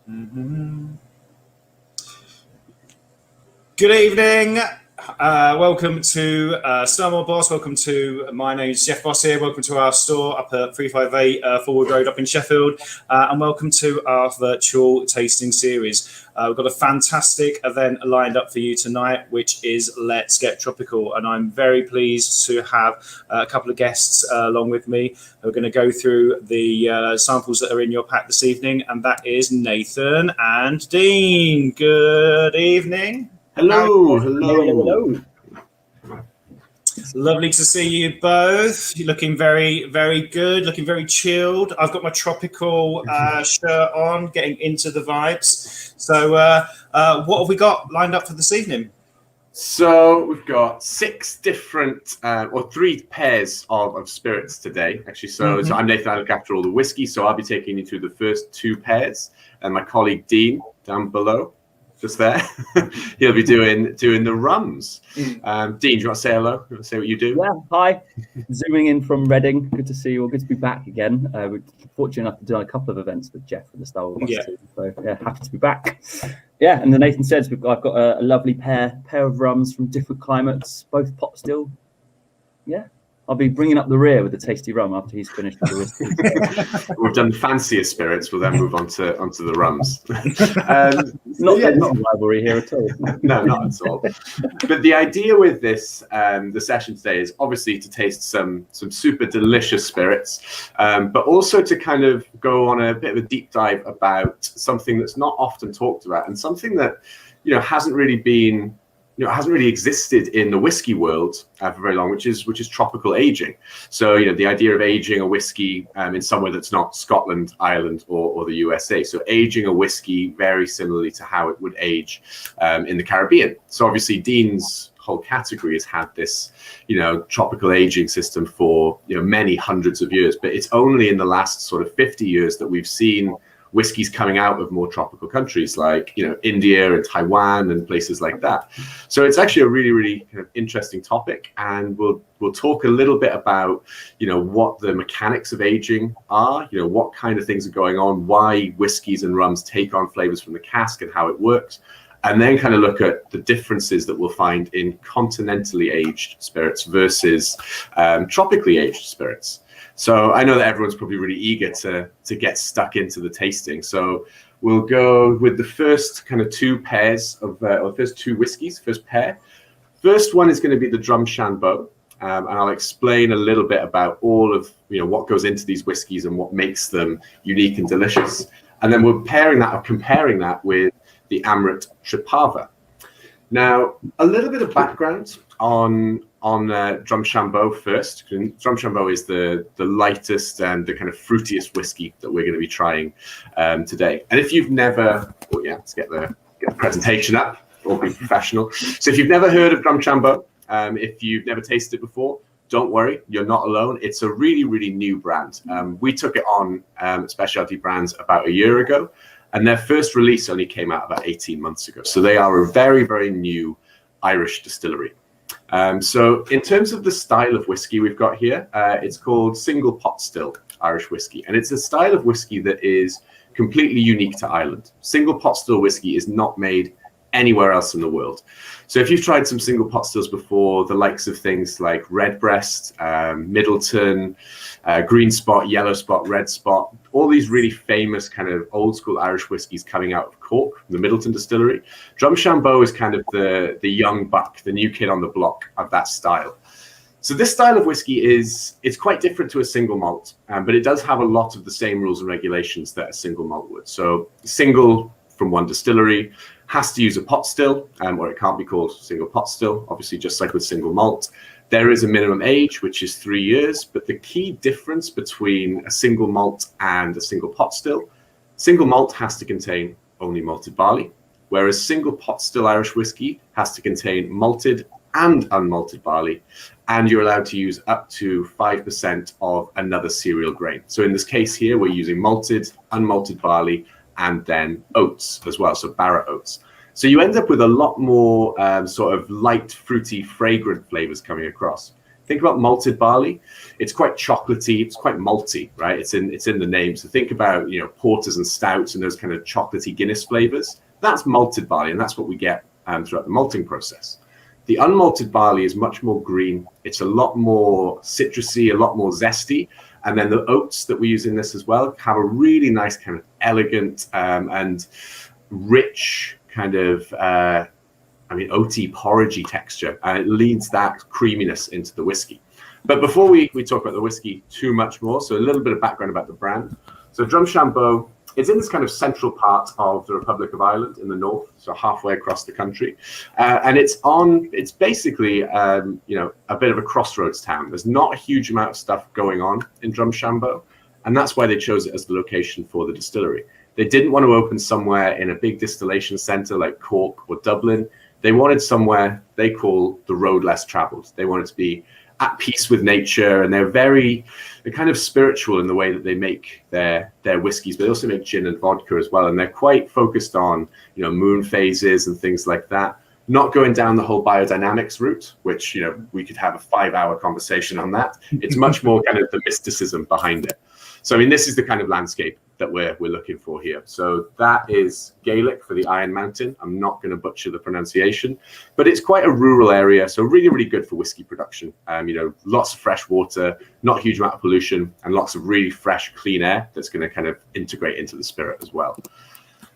Mhm. Good evening. Welcome to Snowmore Boss. Welcome to my name's Jeff Boss here. Welcome to our store up at 358 Forward Road up in Sheffield, and welcome to our virtual tasting series. We've got a fantastic event lined up for you tonight, which is Let's Get Tropical, and I'm very pleased to have a couple of guests along with me. We're going to go through the samples that are in your pack this evening, and that is Nathan and Dean. Good evening. Hello, hello. Lovely to see you both. You're looking very, very good, looking very chilled. I've got my tropical shirt on, getting into the vibes. So what have we got lined up for this evening? So we've got 6 different, or 3 pairs of spirits today, actually. So I'm Nathan, I look after all the whiskey, so I'll be taking you through the first 2 pairs. And my colleague Dean, down below, just there, he'll be doing the rums. Dean, do you want to say hello? You want to say what you do? Yeah, hi. Zooming in from Reading. Good to see you all. Good to be back again. We're fortunate enough to do a couple of events with Jeff and the Star Wars team. So yeah, happy to be back. Yeah, and then Nathan says I've got a lovely pair of rums from different climates, both pot still. Yeah. I'll be bringing up the rear with the tasty rum after he's finished with the whiskey. We've done fancier spirits. We'll then move on to the rums. Not rivalry here at all. No, not at all. But the idea with this, the session today, is obviously to taste some super delicious spirits, but also to kind of go on a bit of a deep dive about something that's not often talked about and something that hasn't really been. It hasn't really existed in the whiskey world for very long, which is tropical aging. So, the idea of aging a whiskey in somewhere that's not Scotland, Ireland, or the USA. So aging a whiskey very similarly to how it would age in the Caribbean. So obviously Dean's whole category has had this, tropical aging system for, many hundreds of years. But it's only in the last sort of 50 years that we've seen whiskies coming out of more tropical countries like India and Taiwan and places like that. So it's actually a really, really kind of interesting topic, and we'll talk a little bit about what the mechanics of aging are, what kind of things are going on, why whiskeys and rums take on flavors from the cask and how it works, and then kind of look at the differences that we'll find in continentally aged spirits versus tropically aged spirits. So I know that everyone's probably really eager to get stuck into the tasting. So we'll go with the first kind of 2 pairs of, or the first 2 whiskeys, first pair. First one is going to be the Drumshanbo, and I'll explain a little bit about all of what goes into these whiskeys and what makes them unique and delicious. And then we're comparing that with the Amrit Triparva. Now, a little bit of background on Drumshanbo first. Drumshanbo is the lightest and the kind of fruitiest whiskey that we're going to be trying today. And if you've never, let's get the presentation up, or be professional. So if you've never heard of Drumshanbo, if you've never tasted it before, don't worry, you're not alone. It's a really, really new brand. We took it on Specialty Brands about a year ago, and their first release only came out about 18 months ago. So they are a very, very new Irish distillery. So in terms of the style of whiskey we've got here, it's called single pot still Irish whiskey. And it's a style of whiskey that is completely unique to Ireland. Single pot still whiskey is not made anywhere else in the world. So if you've tried some single pot stills before, the likes of things like Redbreast, Middleton, Green Spot, Yellow Spot, Red Spot, all these really famous kind of old school Irish whiskies coming out of Cork, the Middleton distillery. Drumshanbo is kind of the young buck, the new kid on the block of that style. So this style of whiskey it's quite different to a single malt, but it does have a lot of the same rules and regulations that a single malt would. So single from one distillery has to use a pot still, or it can't be called single pot still, obviously, just like with single malt. There is a minimum age, which is 3 years, but the key difference between a single malt and a single pot still, single malt has to contain only malted barley, whereas single pot still Irish whiskey has to contain malted and unmalted barley, and you're allowed to use up to 5% of another cereal grain. So in this case here, we're using malted, unmalted barley, and then oats as well, so Barra oats. So you end up with a lot more sort of light, fruity, fragrant flavors coming across. Think about malted barley. It's quite chocolatey. It's quite malty, right? It's in the name. So think about, you know, porters and stouts and those kind of chocolatey Guinness flavors. That's malted barley, and that's what we get throughout the malting process. The unmalted barley is much more green. It's a lot more citrusy, a lot more zesty. And then the oats that we use in this as well have a really nice kind of elegant and rich kind of, oaty, porridgey texture. And it leads that creaminess into the whiskey. But before we talk about the whiskey too much more, so a little bit of background about the brand. So Drumshanbo, it's in this kind of central part of the Republic of Ireland in the north, so halfway across the country. And it's basically, a bit of a crossroads town. There's not a huge amount of stuff going on in Drumshanbo, and that's why they chose it as the location for the distillery. They didn't want to open somewhere in a big distillation center like Cork or Dublin. They wanted somewhere they call the road less traveled. They wanted to be at peace with nature, and they're kind of spiritual in the way that they make their whiskeys, but they also make gin and vodka as well. And they're quite focused on, you know, moon phases and things like that. Not going down the whole biodynamics route, which, you know, we could have a 5-hour conversation on that. It's much more kind of the mysticism behind it. So, I mean, this is the kind of landscape that we're looking for here. So that is Gaelic for the Iron Mountain. I'm not going to butcher the pronunciation, but it's quite a rural area. So really, really good for whiskey production. Lots of fresh water, not a huge amount of pollution, and lots of really fresh, clean air that's going to kind of integrate into the spirit as well.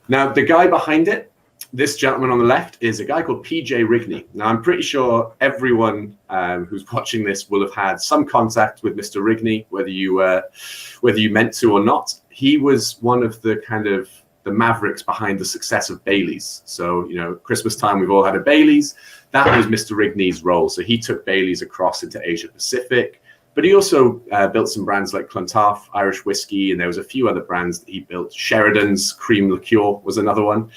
Now, the guy behind it, this gentleman on the left, is a guy called PJ Rigney. Now, I'm pretty sure everyone who's watching this will have had some contact with Mr. Rigney, whether you meant to or not. He was one of the kind of the mavericks behind the success of Bailey's. So, you know, Christmas time, we've all had a Bailey's. That was Mr. Rigney's role. So he took Bailey's across into Asia Pacific. But he also built some brands like Clontarf, Irish whiskey, and there was a few other brands that he built. Sheridan's Cream Liqueur was another one.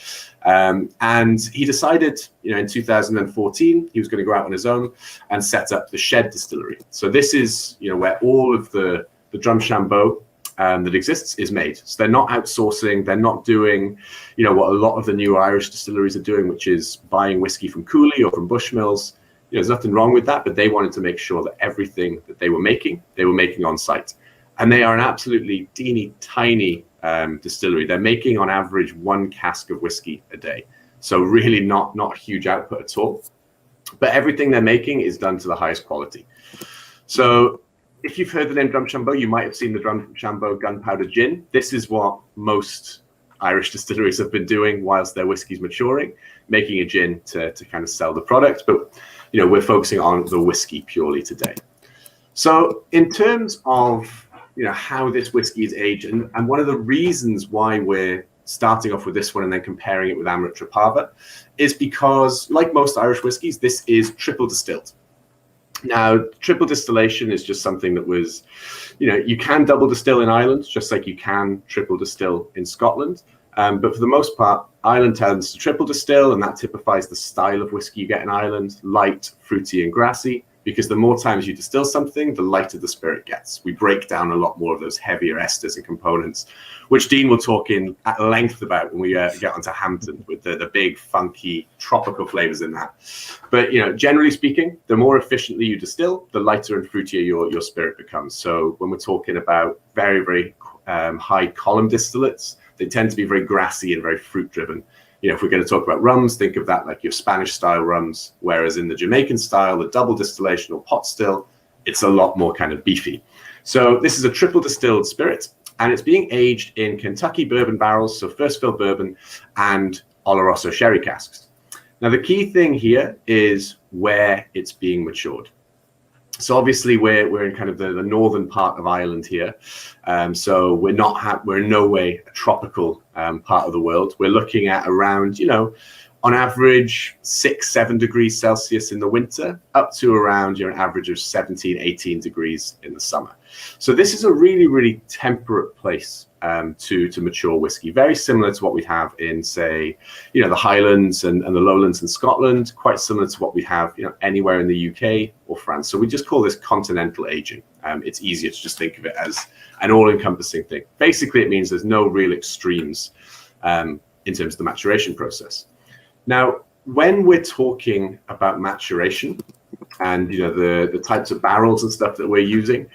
And he decided, you know, in 2014, he was going to go out on his own and set up the Shed Distillery. So this is, you know, where all of the Drumshanbo that exists is made. So they're not outsourcing. They're not doing, you know, what a lot of the new Irish distilleries are doing, which is buying whiskey from Cooley or from Bushmills. You know, there's nothing wrong with that, but they wanted to make sure that everything that they were making on site. And they are an absolutely teeny tiny distillery. They're making on average 1 cask of whiskey a day. So really not a huge output at all. But everything they're making is done to the highest quality. So if you've heard the name Drumshanbo, you might have seen the Drumshanbo gunpowder gin. This is what most Irish distilleries have been doing whilst their whiskey's maturing, making a gin to kind of sell the product. But, you know, we're focusing on the whiskey purely today. So in terms of, you know, how this whiskey is aged, and one of the reasons why we're starting off with this one and then comparing it with Amrit Triparva is because, like most Irish whiskies, this is triple distilled. Now, triple distillation is just something that was, you know, you can double distill in Ireland, just like you can triple distill in Scotland. But for the most part, Ireland tends to triple distill, and that typifies the style of whiskey you get in Ireland: light, fruity, and grassy. Because the more times you distill something, the lighter the spirit gets. We break down a lot more of those heavier esters and components, which Dean will talk in at length about when we get onto Hampden with the big, funky, tropical flavors in that. But, you know, generally speaking, the more efficiently you distill, the lighter and fruitier your spirit becomes. So when we're talking about very, very high column distillates, they tend to be very grassy and very fruit driven. You know, if we're going to talk about rums, think of that like your Spanish style rums, whereas in the Jamaican style, the double distillation or pot still, it's a lot more kind of beefy. So this is a triple distilled spirit, and it's being aged in Kentucky bourbon barrels, so first fill bourbon and Oloroso sherry casks. Now, the key thing here is where it's being matured. So obviously we're in kind of the northern part of Ireland here. So we're in no way a tropical part of the world. We're looking at around, you know, on average 6-7 degrees Celsius in the winter, up to around, you know, an average of 17-18 degrees in the summer. So this is a really, really temperate place to mature whiskey, very similar to what we have in, say, you know, the Highlands and the Lowlands in Scotland, quite similar to what we have, you know, anywhere in the UK or France. So we just call this continental aging. It's easier to just think of it as an all-encompassing thing. Basically, it means there's no real extremes in terms of the maturation process. Now, when we're talking about maturation, and the types of barrels and stuff that we're using.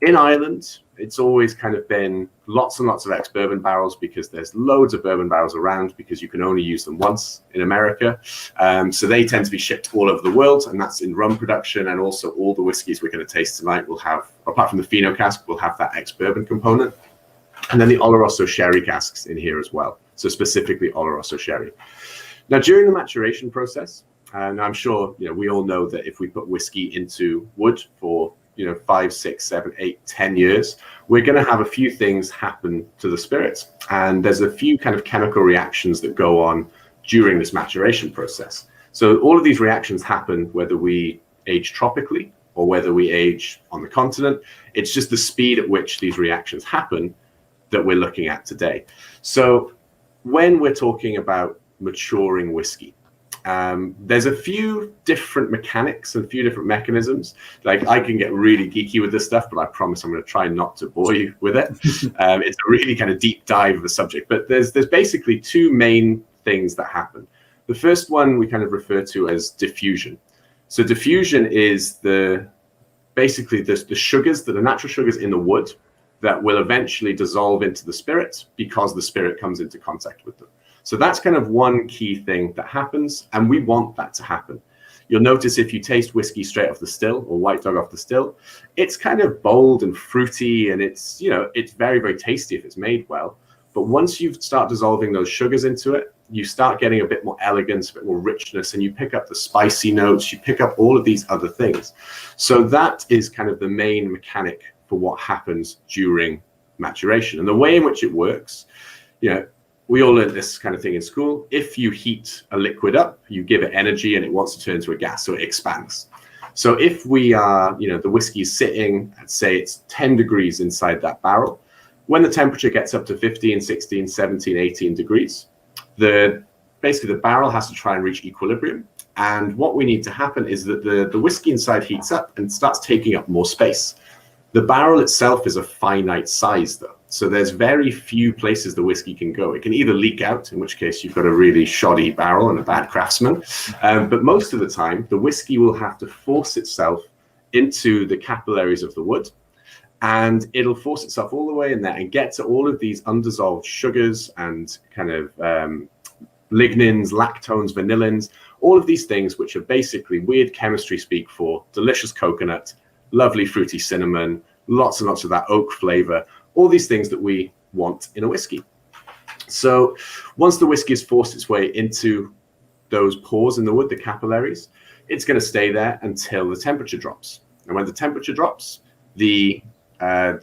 In Ireland, it's always kind of been lots and lots of ex-bourbon barrels, because there's loads of bourbon barrels around, because you can only use them once in America. So they tend to be shipped all over the world, and that's in rum production. And also all the whiskies we're going to taste tonight will have, apart from the Fino cask, will have that ex-bourbon component. And then the Oloroso Sherry casks in here as well. So specifically Oloroso Sherry. Now, during the maturation process, and I'm sure we all know that if we put whiskey into wood for 5, 6, 7, 8, 10 years, we're going to have a few things happen to the spirits. And there's a few kind of chemical reactions that go on during this maturation process. So all of these reactions happen whether we age tropically or whether we age on the continent. It's just the speed at which these reactions happen that we're looking at today. So when we're talking about maturing whiskey, there's a few different mechanics and a few different mechanisms. Like, I can get really geeky with this stuff, but I promise I'm going to try not to bore you with it. It's a really kind of deep dive of the subject, but there's basically two main things that happen. The first one we kind of refer to as diffusion. So diffusion is basically the sugars, the natural sugars in the wood that will eventually dissolve into the spirit because the spirit comes into contact with them. So that's kind of one key thing that happens, and we want that to happen. You'll notice if you taste whiskey straight off the still or White Dog off the still, it's kind of bold and fruity, and it's very, very tasty if it's made well. But once you start dissolving those sugars into it, you start getting a bit more elegance, a bit more richness, and you pick up the spicy notes, you pick up all of these other things. So that is kind of the main mechanic for what happens during maturation. And the way in which it works, we all learned this kind of thing in school. If you heat a liquid up, you give it energy and it wants to turn into a gas, so it expands. So if we are, the whiskey is sitting at, say, it's 10 degrees inside that barrel, when the temperature gets up to 15, 16, 17, 18 degrees, basically the barrel has to try and reach equilibrium. And what we need to happen is that the whiskey inside heats up and starts taking up more space. The barrel itself is a finite size, though. So there's very few places the whiskey can go. It can either leak out, in which case you've got a really shoddy barrel and a bad craftsman. But most of the time, the whiskey will have to force itself into the capillaries of the wood. And it'll force itself all the way in there and get to all of these undissolved sugars and kind of lignins, lactones, vanillins, all of these things, which are basically weird chemistry speak for delicious coconut, lovely fruity cinnamon, lots and lots of that oak flavor, all these things that we want in a whiskey. So once the whiskey has forced its way into those pores in the wood, the capillaries, it's going to stay there until the temperature drops. And when the temperature drops, the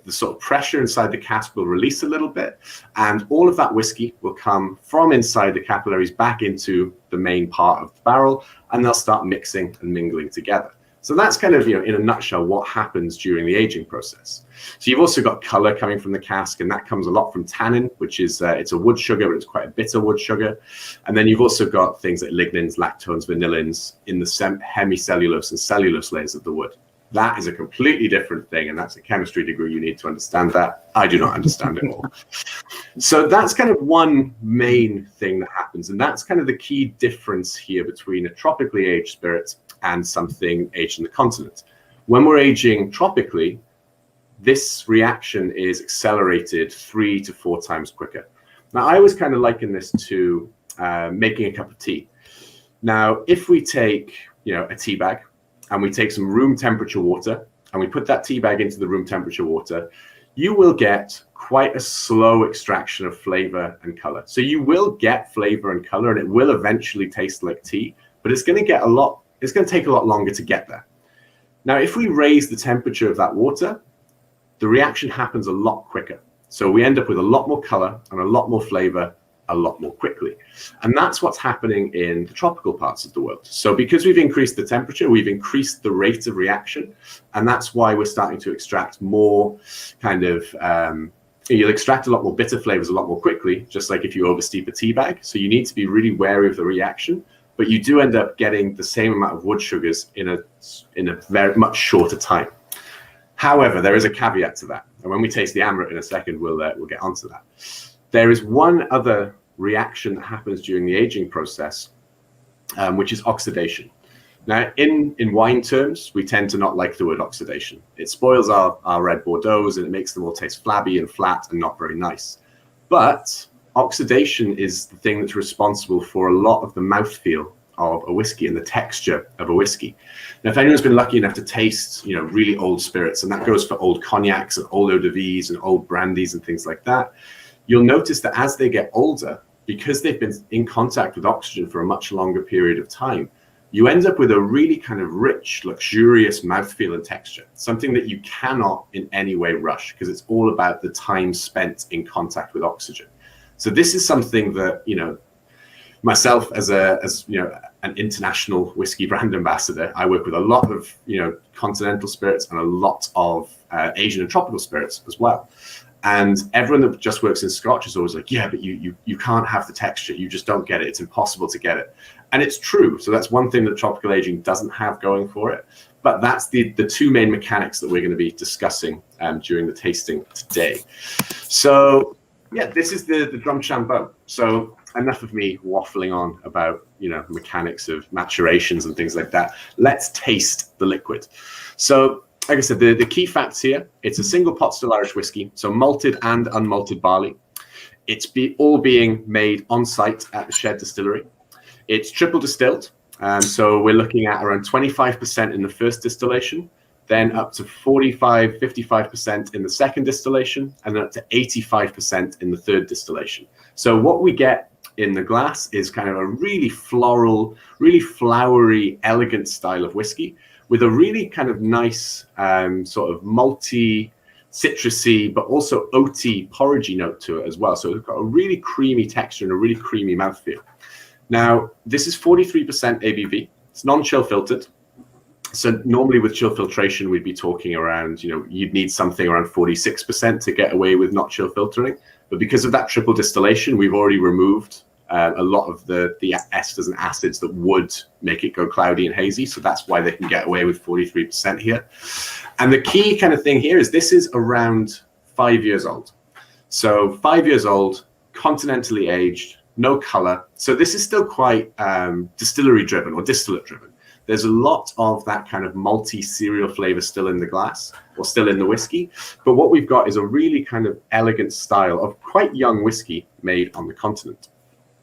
sort of pressure inside the cask will release a little bit, and all of that whiskey will come from inside the capillaries back into the main part of the barrel, and they'll start mixing and mingling together. So that's kind of, in a nutshell, what happens during the aging process. So you've also got color coming from the cask, and that comes a lot from tannin, which is, it's a wood sugar, but it's quite a bitter wood sugar. And then you've also got things like lignins, lactones, vanillins in the hemicellulose and cellulose layers of the wood. That is a completely different thing, and that's a chemistry degree. You need to understand that. I do not understand it all. So that's kind of one main thing that happens, and that's kind of the key difference here between a tropically aged spirit and something aged in the continent. When we're aging tropically, this reaction is accelerated 3 to 4 times quicker. Now, I always kind of liken this to making a cup of tea. Now, if we take, a tea bag, and we take some room temperature water and we put that tea bag into the room temperature water, you will get quite a slow extraction of flavor and color. So you will get flavor and color, and it will eventually taste like tea, but it's going to take a lot longer to get there. Now, if we raise the temperature of that water, the reaction happens a lot quicker. So we end up with a lot more color and a lot more flavor a lot more quickly. And that's what's happening in the tropical parts of the world. So because we've increased the temperature, we've increased the rate of reaction. And that's why we're starting to extract more kind of, you'll extract a lot more bitter flavors a lot more quickly, just like if you oversteep a tea bag. So you need to be really wary of the reaction, but you do end up getting the same amount of wood sugars in a very much shorter time. However, there is a caveat to that. And when we taste the Amrut in a second, we'll get onto that. There is one other reaction that happens during the aging process, which is oxidation. Now, in wine terms, we tend to not like the word oxidation. It spoils our red Bordeaux and it makes them all taste flabby and flat and not very nice. But oxidation is the thing that's responsible for a lot of the mouthfeel of a whiskey and the texture of a whiskey. Now, if anyone's been lucky enough to taste, really old spirits, and that goes for old cognacs and old eau de vies and old brandies and things like that, you'll notice that as they get older, because they've been in contact with oxygen for a much longer period of time, you end up with a really kind of rich, luxurious mouthfeel and texture, something that you cannot in any way rush, because it's all about the time spent in contact with oxygen. So this is something that, myself as an international whiskey brand ambassador, I work with a lot of, continental spirits and a lot of Asian and tropical spirits as well. And everyone that just works in Scotch is always like, yeah, but you can't have the texture. You just don't get it. It's impossible to get it. And it's true. So that's one thing that tropical aging doesn't have going for it. But that's the two main mechanics that we're going to be discussing during the tasting today. So yeah, this is the Drumshanbo. So enough of me waffling on about, mechanics of maturations and things like that. Let's taste the liquid. So like I said, the key facts here, it's a single pot still Irish whiskey, so malted and unmalted barley. It's all being made on site at the Shed Distillery. It's triple distilled, so we're looking at around 25% in the first distillation, then up to 45, 55% in the second distillation, and then up to 85% in the third distillation. So what we get in the glass is kind of a really floral, really flowery, elegant style of whiskey, with a really kind of nice sort of malty, citrusy, but also oaty, porridgey note to it as well. So it's got a really creamy texture and a really creamy mouthfeel. Now, this is 43% ABV. It's non-chill filtered. So normally with chill filtration, we'd be talking around, you'd need something around 46% to get away with not chill filtering. But because of that triple distillation, we've already removed a lot of the esters and acids that would make it go cloudy and hazy. So that's why they can get away with 43% here. And the key kind of thing here is this is around 5 years old. So 5 years old, continentally aged, no color. So this is still quite distillery driven or distillate driven. There's a lot of that kind of malty cereal flavor still in the glass or still in the whiskey. But what we've got is a really kind of elegant style of quite young whiskey made on the continent.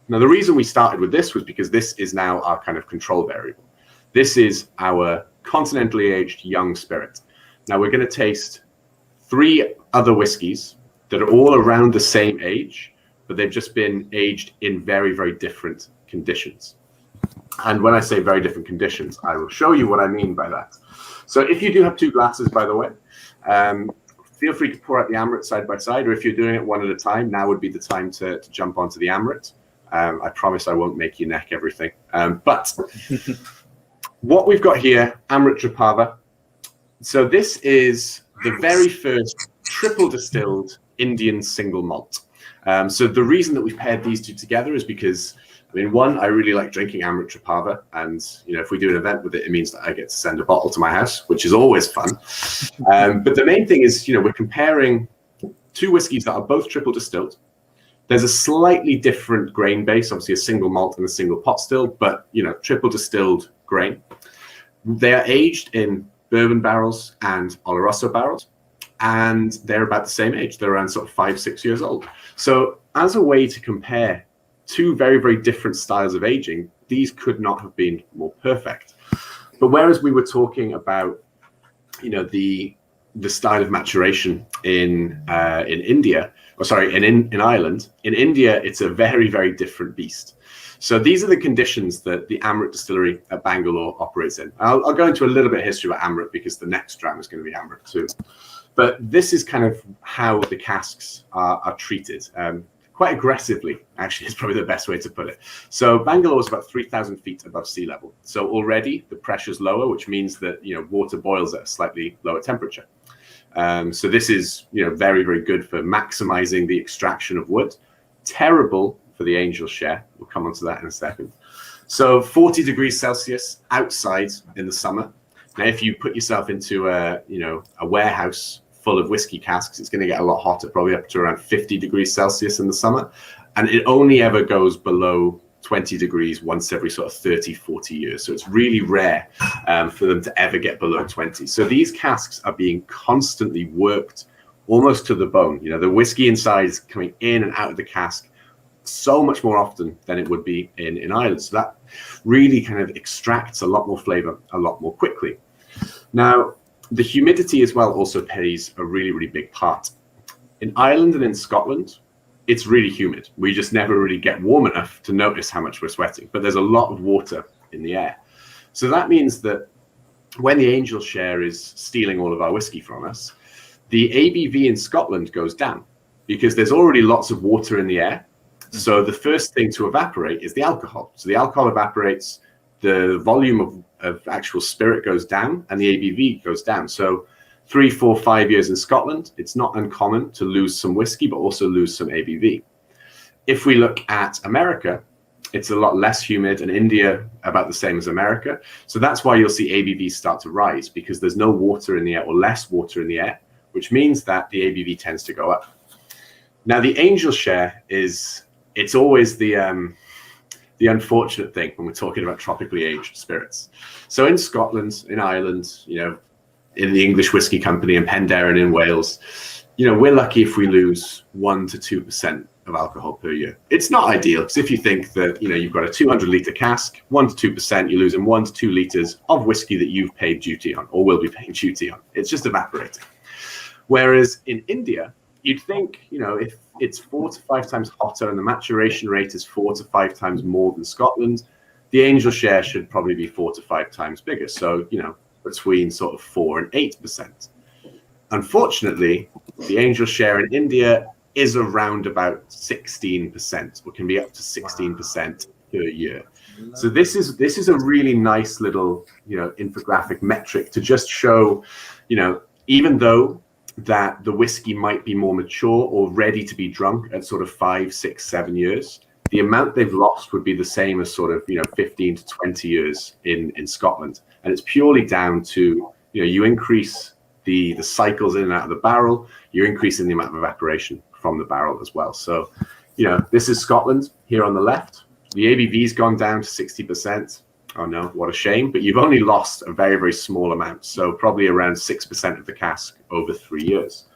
Now, the reason we started with this was because this is now our kind of control variable. This is our continentally aged young spirit. Now, we're going to taste 3 other whiskeys that are all around the same age, but they've just been aged in very, very different conditions. And when I say very different conditions, I will show you what I mean by that. So if you do have 2 glasses, by the way, feel free to pour out the Amrit side by side, or if you're doing it one at a time, now would be the time to jump onto the Amrit. I promise I won't make you neck everything. But what we've got here, Amrit Triparva. So this is the very first triple distilled Indian single malt. So the reason that we've paired these 2 together is because, one, I really like drinking Amrit Triparva, and if we do an event with it, it means that I get to send a bottle to my house, which is always fun. But the main thing is, we're comparing 2 whiskeys that are both triple distilled. There's a slightly different grain base, obviously a single malt and a single pot still, but triple distilled grain. They are aged in bourbon barrels and Oloroso barrels, and they're about the same age. They're around sort of 5-6 years old. So as a way to compare 2 very, very different styles of aging, these could not have been more perfect. But whereas we were talking about, the style of maturation in India, in Ireland, in India, it's a very, very different beast. So these are the conditions that the Amrit distillery at Bangalore operates in. I'll go into a little bit of history about Amrit because the next dram is going to be Amrit too. But this is kind of how the casks are treated. Quite aggressively, actually, is probably the best way to put it. So Bangalore is about 3,000 feet above sea level. So already the pressure's lower, which means that water boils at a slightly lower temperature. So this is very, very good for maximizing the extraction of wood. Terrible for the angel share. We'll come on to that in a second. So 40 degrees Celsius outside in the summer. Now, if you put yourself into a warehouse full of whiskey casks, it's going to get a lot hotter, probably up to around 50 degrees Celsius in the summer. And it only ever goes below 20 degrees once every sort of 30, 40 years. So it's really rare for them to ever get below 20. So these casks are being constantly worked almost to the bone. You know, the whiskey inside is coming in and out of the cask so much more often than it would be in Ireland. So that really kind of extracts a lot more flavor a lot more quickly. Now, the humidity as well also plays a really, really big part. In Ireland and in Scotland, it's really humid. We just never really get warm enough to notice how much we're sweating, but there's a lot of water in the air. So that means that when the angel share is stealing all of our whiskey from us, the ABV in Scotland goes down because there's already lots of water in the air. So the first thing to evaporate is the alcohol. So the alcohol evaporates, the volume of actual spirit goes down, and the ABV goes down. So 3, 4, 5 years in Scotland, it's not uncommon to lose some whiskey, but also lose some ABV. If we look at America, it's a lot less humid, and India about the same as America. So that's why you'll see ABV start to rise, because there's no water in the air or less water in the air, which means that the ABV tends to go up. Now, the angel share it's always the unfortunate thing when we're talking about tropically aged spirits. So in Scotland, in Ireland, you know, in the English Whiskey Company in Penderyn in Wales, you know, we're lucky if we lose 1 to 2% of alcohol per year. It's not ideal, because if you think that, you know, you've got a 200-litre cask, 1 to 2%, you're losing 1 to 2 litres of whiskey that you've paid duty on or will be paying duty on. It's just evaporating. Whereas in India, you'd think, you know, if it's 4 to 5 times hotter and the maturation rate is 4 to 5 times more than Scotland, the angel share should probably be 4 to 5 times bigger. So, you know, between sort of 4 and 8%. Unfortunately, the angel share in India is around about 16%, or can be up to 16% per year. So this is a really nice little, you know, infographic metric to just show, you know, even though that the whiskey might be more mature or ready to be drunk at sort of 5, 6, 7 years, the amount they've lost would be the same as sort of, you know, 15 to 20 years in Scotland. And it's purely down to, you know, you increase the cycles in and out of the barrel, you're increasing the amount of evaporation from the barrel as well. So, you know, this is Scotland here on the left. The ABV's gone down to 60%. Oh no, what a shame. But you've only lost a very, very small amount. So probably around 6% of the cask over 3 years.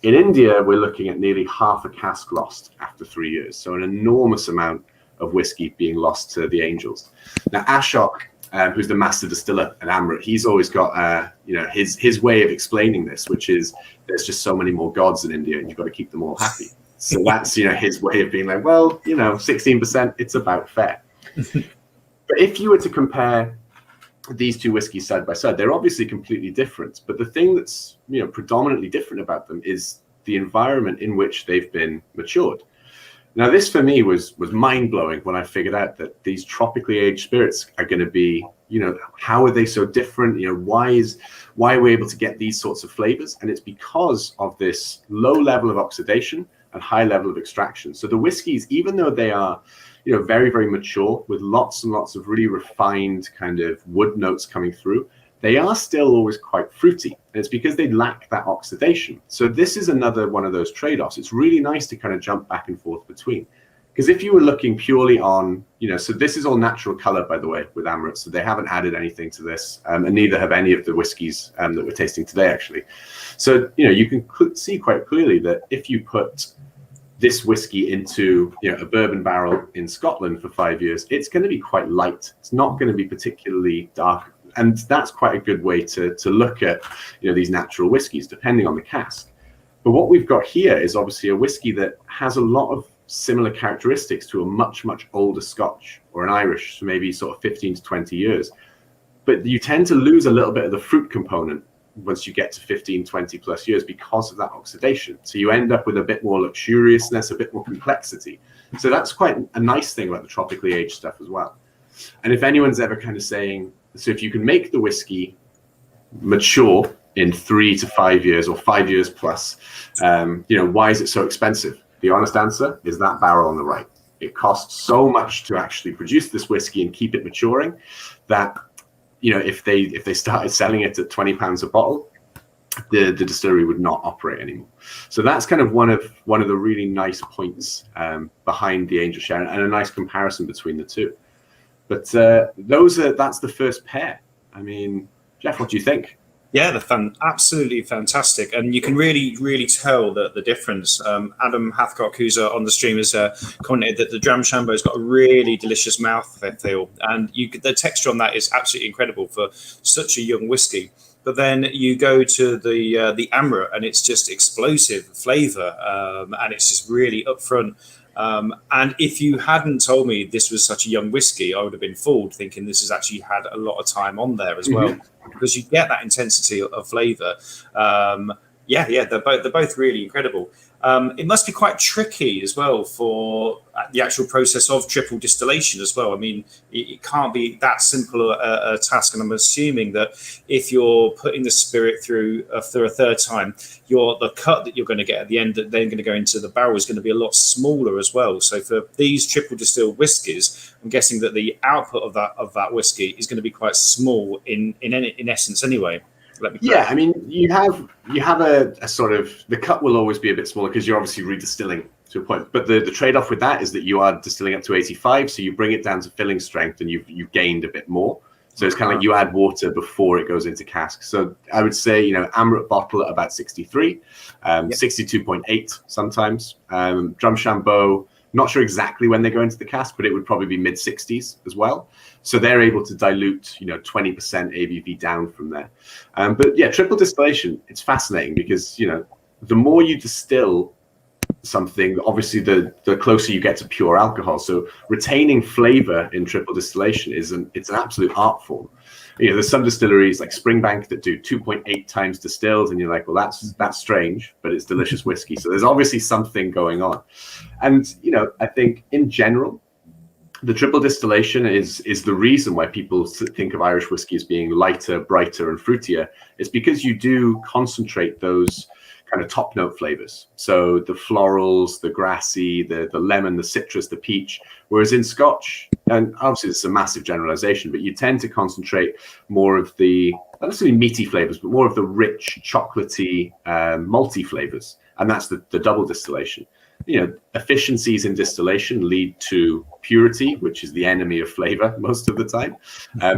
In India, we're looking at nearly half a cask lost after 3 years. So an enormous amount of whiskey being lost to the angels. Now, Ashok, who's the master distiller at Amrit, he's always got, you know, his way of explaining this, which is there's just so many more gods in India and you've got to keep them all happy. So that's, you know, his way of being like, well, you know, 16%, it's about fair. But if you were to compare these two whiskeys side by side, they're obviously completely different. But the thing that's, you know, predominantly different about them is the environment in which they've been matured. Now, this for me was mind-blowing when I figured out that these tropically aged spirits are going to be, you know, how are they so different? You know, why are we able to get these sorts of flavors? And it's because of this low level of oxidation and high level of extraction. So the whiskeys, even though they are, you know, very, very mature with lots and lots of really refined kind of wood notes coming through, they are still always quite fruity. And it's because they lack that oxidation. So this is another one of those trade-offs. It's really nice to kind of jump back and forth between. Because if you were looking purely on, you know, so this is all natural color, by the way, with Amrit. So they haven't added anything to this, and neither have any of the whiskeys that we're tasting today, actually. So, you know, you can see quite clearly that if you put this whiskey into, you know, a bourbon barrel in Scotland for 5 years, it's going to be quite light. It's not going to be particularly dark. And that's quite a good way to look at, you know, these natural whiskeys, depending on the cask. But what we've got here is obviously a whiskey that has a lot of similar characteristics to a much, much older Scotch or an Irish, so maybe sort of 15 to 20 years. But you tend to lose a little bit of the fruit component once you get to 15, 20 plus years because of that oxidation. So you end up with a bit more luxuriousness, a bit more complexity. So that's quite a nice thing about the tropically aged stuff as well. And if anyone's ever kind of saying, so if you can make the whiskey mature in 3 to 5 years or 5 years plus, you know, why is it so expensive? The honest answer is that barrel on the right. It costs so much to actually produce this whiskey and keep it maturing that, you know, if they started selling it at £20 a bottle, the distillery would not operate anymore. So that's kind of one of the really nice points behind the angel share, and a nice comparison between the two. But that's the first pair. I mean, Jeff, what do you think? Yeah, they're absolutely fantastic, and you can really tell the difference. Adam Hathcock, who's on the stream, has commented that the Drumshanbo's got a really delicious mouthfeel, and the texture on that is absolutely incredible for such a young whiskey. But then you go to the Amrut, and it's just explosive flavour, and it's just really upfront. And if you hadn't told me this was such a young whiskey, I would have been fooled, thinking this has actually had a lot of time on there as well, because you get that intensity of flavour. They're both really incredible. It must be quite tricky as well for the actual process of triple distillation as well. I mean, it can't be that simple a task, and I'm assuming that if you're putting the spirit through a third time, the cut that you're going to get at the end that then going to go into the barrel is going to be a lot smaller as well. So for these triple distilled whiskies, I'm guessing that the output of that whiskey is going to be quite small in essence anyway. Yeah, I mean, you have a sort of, the cut will always be a bit smaller because you're obviously redistilling to a point. But the trade-off with that is that you are distilling up to 85, so you bring it down to filling strength, and you've gained a bit more. So it's kind of like you add water before it goes into cask. So I would say, Amrut bottle at about 63, 62.8 sometimes. Drumshanbo, not sure exactly when they go into the cask, but it would probably be mid-60s as well. So they're able to dilute, 20% ABV down from there. But yeah, triple distillation, it's fascinating because, the more you distill something, obviously the closer you get to pure alcohol. So retaining flavor in triple distillation it's an absolute art form. There's some distilleries like Springbank that do 2.8 times distilled, and you're like, well, that's strange, but it's delicious whiskey. So there's obviously something going on. And, I think in general, the triple distillation is the reason why people think of Irish whiskey as being lighter, brighter, and fruitier. It's because you do concentrate those kind of top note flavors. So the florals, the grassy, the lemon, the citrus, the peach. Whereas in Scotch, and obviously it's a massive generalization, but you tend to concentrate more of the, not necessarily meaty flavors, but more of the rich, chocolatey, malty flavors. And that's the double distillation. Efficiencies in distillation lead to purity, which is the enemy of flavor most of the time.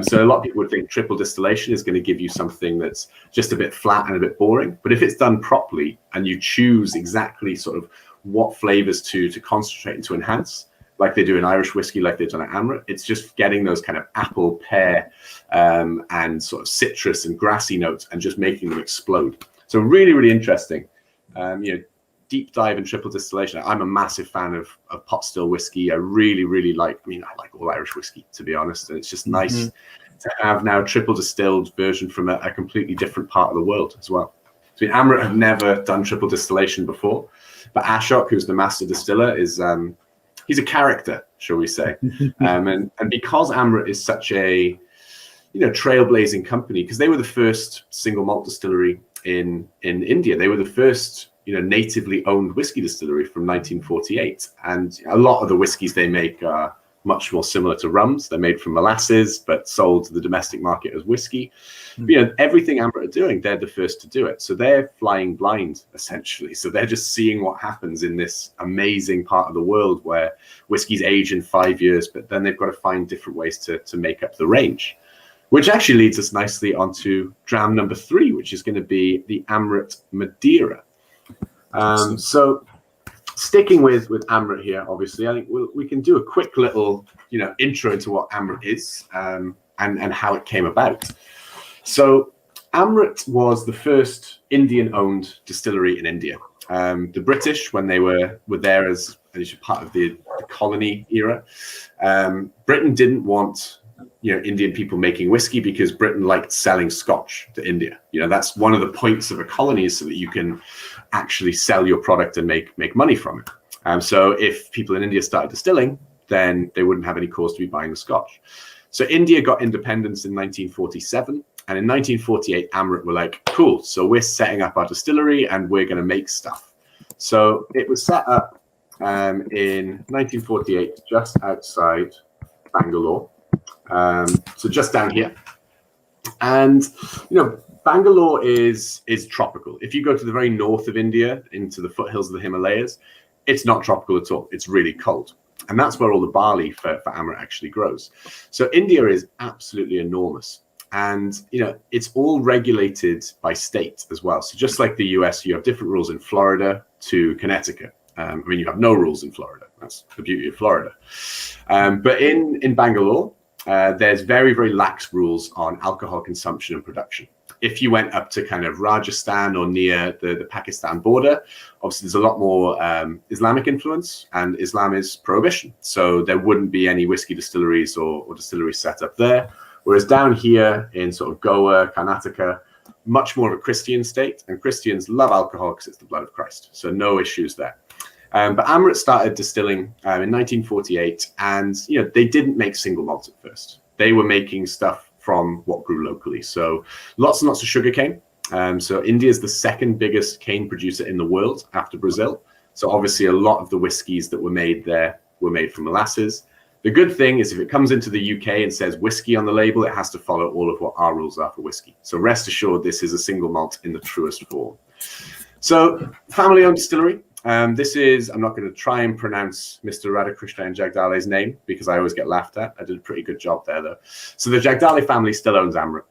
So a lot of people would think triple distillation is going to give you something that's just a bit flat and a bit boring. But if it's done properly and you choose exactly sort of what flavors to concentrate and to enhance, like they do in Irish whiskey, like they've done at Amrut, it's just getting those kind of apple, pear, and sort of citrus and grassy notes and just making them explode. So really, really interesting. Deep dive in triple distillation. I'm a massive fan of pot still whiskey. I really like, I like all Irish whiskey, to be honest. And it's just nice to have now triple distilled version from a completely different part of the world as well. So Amrit have never done triple distillation before, but Ashok, who's the master distiller, is he's a character, shall we say. And because Amrit is such a trailblazing company, because they were the first single malt distillery in India. They were the first natively owned whiskey distillery from 1948. And a lot of the whiskeys they make are much more similar to rums. They're made from molasses, but sold to the domestic market as whiskey. Everything Amrit are doing, they're the first to do it. So they're flying blind, essentially. So they're just seeing what happens in this amazing part of the world where whiskeys age in 5 years, but then they've got to find different ways to make up the range. Which actually leads us nicely onto dram number 3, which is going to be the Amrit Madeira. So sticking with Amrit here, obviously, I think we can do a quick little, intro into what Amrit is and how it came about. So Amrit was the first Indian-owned distillery in India. The British, when they were there as part of the colony era, Britain didn't want Indian people making whiskey because Britain liked selling Scotch to India. That's one of the points of a colony, is so that you can actually sell your product and make money from it. So if people in India started distilling, then they wouldn't have any cause to be buying the Scotch. So India got independence in 1947. And in 1948, Amrit were like, cool, so we're setting up our distillery and we're going to make stuff. So it was set up in 1948, just outside Bangalore. So just down here. And, Bangalore is tropical. If you go to the very north of India, into the foothills of the Himalayas, it's not tropical at all. It's really cold. And that's where all the barley for Amrit actually grows. So India is absolutely enormous. And, it's all regulated by state as well. So just like the US, you have different rules in Florida to Connecticut. You have no rules in Florida. That's the beauty of Florida. But in Bangalore, there's very, very lax rules on alcohol consumption and production. If you went up to kind of Rajasthan or near the Pakistan border, obviously there's a lot more Islamic influence, and Islam is prohibition. So there wouldn't be any whiskey distilleries or distilleries set up there. Whereas down here in sort of Goa, Karnataka, much more of a Christian state, and Christians love alcohol because it's the blood of Christ. So no issues there. But Amrit started distilling in 1948, and they didn't make single malt at first. They were making stuff from what grew locally. So lots and lots of sugar cane. So India is the second biggest cane producer in the world after Brazil. So obviously a lot of the whiskies that were made there were made from molasses. The good thing is if it comes into the UK and says whiskey on the label, it has to follow all of what our rules are for whiskey. So rest assured, this is a single malt in the truest form. So family-owned distillery. This is, I'm not going to try and pronounce Mr. Radhakrishna and Jagdale's name because I always get laughed at. I did a pretty good job there, though. So the Jagdale family still owns Amrit.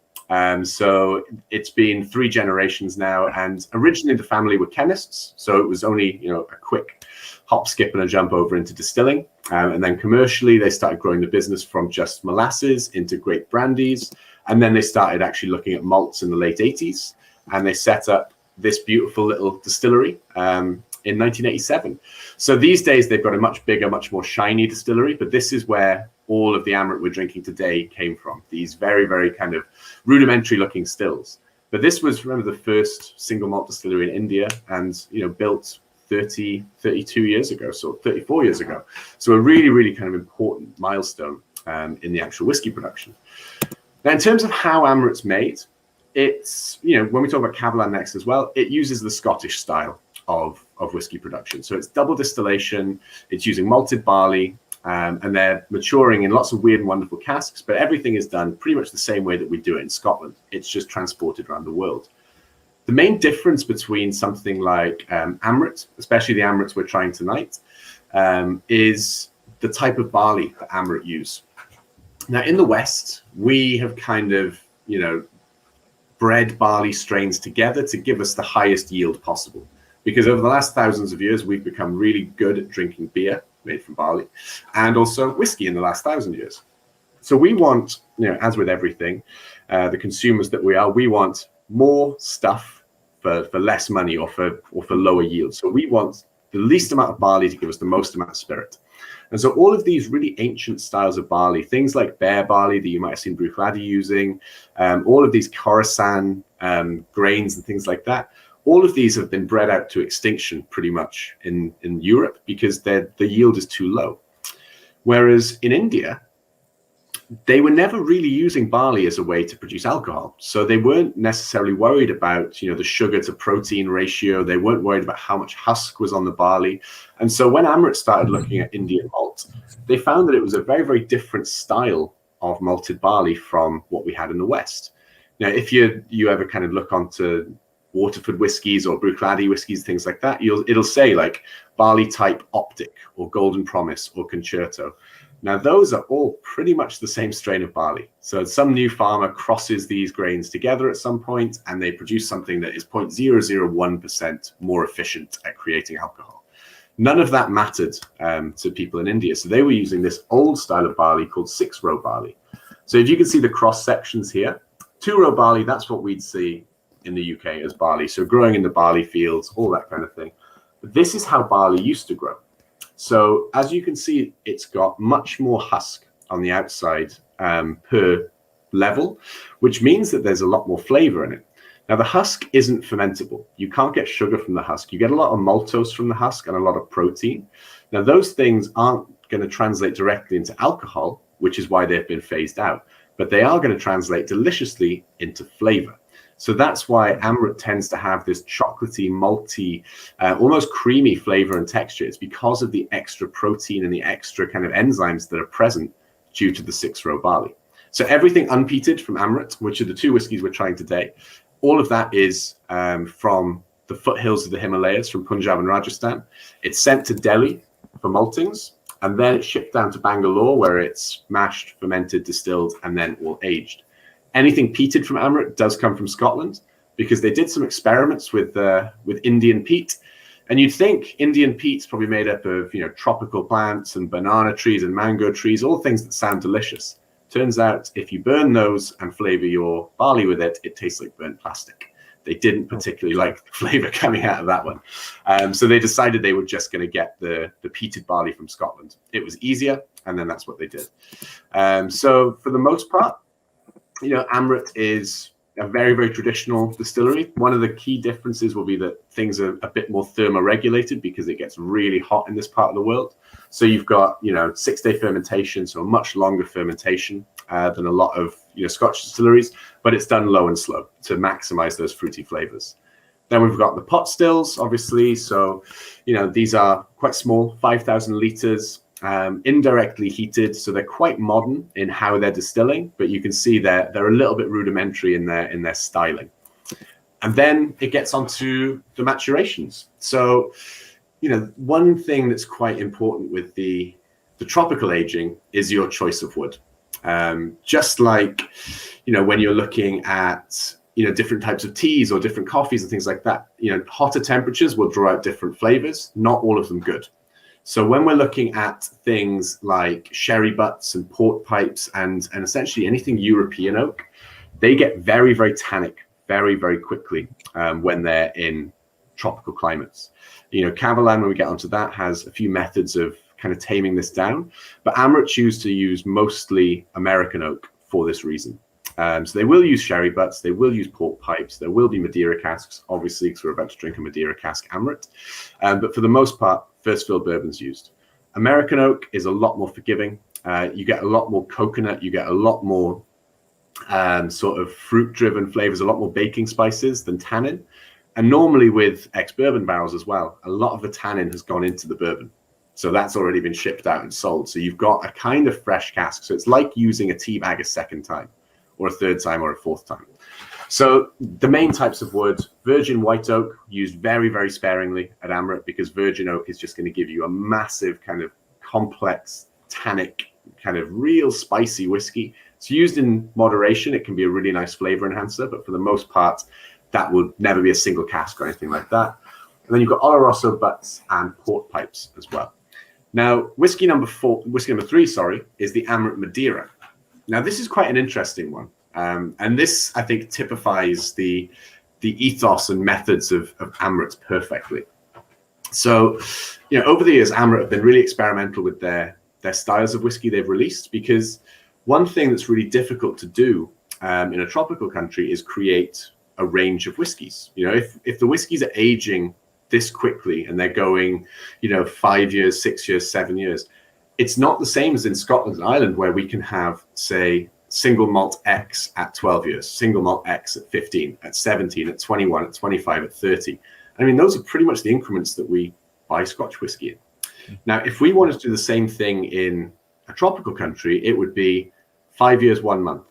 So it's been 3 generations now, and originally the family were chemists. So it was only, a quick hop, skip, and a jump over into distilling. And then commercially, they started growing the business from just molasses into great brandies. And then they started actually looking at malts in the late 80s. And they set up this beautiful little distillery in 1987. So these days they've got a much bigger, much more shiny distillery, but this is where all of the Amrit we're drinking today came from. These very, very kind of rudimentary looking stills. But this was, remember, the first single malt distillery in India, and built 32 years ago, so 34 years ago. So a really, really kind of important milestone in the actual whiskey production. Now, in terms of how Amrit's made, it's, when we talk about Cavallan next as well, it uses the Scottish style of whiskey production. So it's double distillation, it's using malted barley, and they're maturing in lots of weird and wonderful casks, but everything is done pretty much the same way that we do it in Scotland. It's just transported around the world. The main difference between something like Amrit, especially the Amrits we're trying tonight, is the type of barley that Amrit use. Now, in the West, we have kind of, bred barley strains together to give us the highest yield possible. Because over the last thousands of years, we've become really good at drinking beer made from barley, and also whiskey in the last 1,000 years. So we want, as with everything, the consumers that we are, we want more stuff for less money or for lower yield. So we want the least amount of barley to give us the most amount of spirit. And so all of these really ancient styles of barley, things like bear barley that you might have seen Bruichladdich using, all of these Khorasan grains and things like that, all of these have been bred out to extinction pretty much in Europe because the yield is too low. Whereas in India, they were never really using barley as a way to produce alcohol. So they weren't necessarily worried about, the sugar to protein ratio. They weren't worried about how much husk was on the barley. And so when Amrit started looking at Indian malt, they found that it was a very, very different style of malted barley from what we had in the West. Now, if you ever kind of look onto Waterford whiskies or Bruichladdich whiskies, things like that, it'll say like barley type Optic or Golden Promise or Concerto. Now, those are all pretty much the same strain of barley. So some new farmer crosses these grains together at some point, and they produce something that is 0.001% more efficient at creating alcohol. None of that mattered to people in India. So they were using this old style of barley called 6-row barley. So if you can see the cross sections here, 2-row barley, that's what we'd see in the UK as barley. So growing in the barley fields, all that kind of thing. But this is how barley used to grow. So as you can see, it's got much more husk on the outside per level, which means that there's a lot more flavor in it. Now, the husk isn't fermentable. You can't get sugar from the husk. You get a lot of maltose from the husk and a lot of protein. Now, those things aren't going to translate directly into alcohol, which is why they've been phased out. But they are going to translate deliciously into flavor. So that's why Amrit tends to have this chocolatey, malty, almost creamy flavor and texture. It's because of the extra protein and the extra kind of enzymes that are present due to the 6-row barley. So everything unpeated from Amrit, which are the 2 whiskies we're trying today, All of that is from the foothills of the Himalayas, from Punjab and Rajasthan. It's sent to Delhi for maltings, and then it's shipped down to Bangalore, where it's mashed, fermented, distilled, and then all aged. Anything peated from Amrut does come from Scotland, because they did some experiments with Indian peat. And you'd think Indian peat's probably made up of, tropical plants and banana trees and mango trees, all things that sound delicious. Turns out if you burn those and flavor your barley with it, it tastes like burnt plastic. They didn't particularly like the flavor coming out of that one. So they decided they were just going to get the peated barley from Scotland. It was easier, and then that's what they did. So for the most part, Amrut is a very, very traditional distillery. One of the key differences will be that things are a bit more thermoregulated because it gets really hot in this part of the world. So you've got, 6-day fermentation, so a much longer fermentation than a lot of Scotch distilleries, but it's done low and slow to maximize those fruity flavors. Then we've got the pot stills, obviously. So, these are quite small, 5,000 liters, indirectly heated. So they're quite modern in how they're distilling, but you can see they're a little bit rudimentary in their styling. And then it gets onto the maturations. So, one thing that's quite important with the tropical aging is your choice of wood. Just like, when you're looking at, different types of teas or different coffees and things like that, hotter temperatures will draw out different flavors, not all of them good. So when we're looking at things like sherry butts and port pipes and essentially anything European oak, they get very, very tannic very, very quickly when they're in tropical climates. Cavallan, when we get onto that, has a few methods of kind of taming this down, but Amrit choose to use mostly American oak for this reason. So they will use sherry butts, they will use port pipes, there will be Madeira casks, obviously, because we're about to drink a Madeira cask Amrit. But for the most part, first fill bourbon's used. American oak is a lot more forgiving. You get a lot more coconut, you get a lot more sort of fruit-driven flavors, a lot more baking spices than tannin. And normally with ex-bourbon barrels as well, a lot of the tannin has gone into the bourbon. So that's already been shipped out and sold. So you've got a kind of fresh cask. So it's like using a tea bag a second time, or a third time, or a fourth time. So the main types of wood, virgin white oak, used very, very sparingly at Amrit, because virgin oak is just going to give you a massive kind of complex, tannic, kind of real spicy whiskey. It's used in moderation. It can be a really nice flavor enhancer, but for the most part, that would never be a single cask or anything like that. And then you've got Oloroso butts and port pipes as well. Now, whiskey number 3, is the Amrit Madeira. Now, this is quite an interesting one. And this, I think, typifies the ethos and methods of Amrit perfectly. So, over the years, Amrit have been really experimental with their styles of whiskey they've released, because one thing that's really difficult to do in a tropical country is create a range of whiskeys. If the whiskeys are aging this quickly and they're going, 5 years, 6 years, 7 years, it's not the same as in Scotland and Ireland, where we can have, say, single malt X at 12 years, single malt X at 15, at 17, at 21, at 25, at 30. I mean, those are pretty much the increments that we buy Scotch whiskey in. Now, if we wanted to do the same thing in a tropical country, it would be 5 years, 1 month,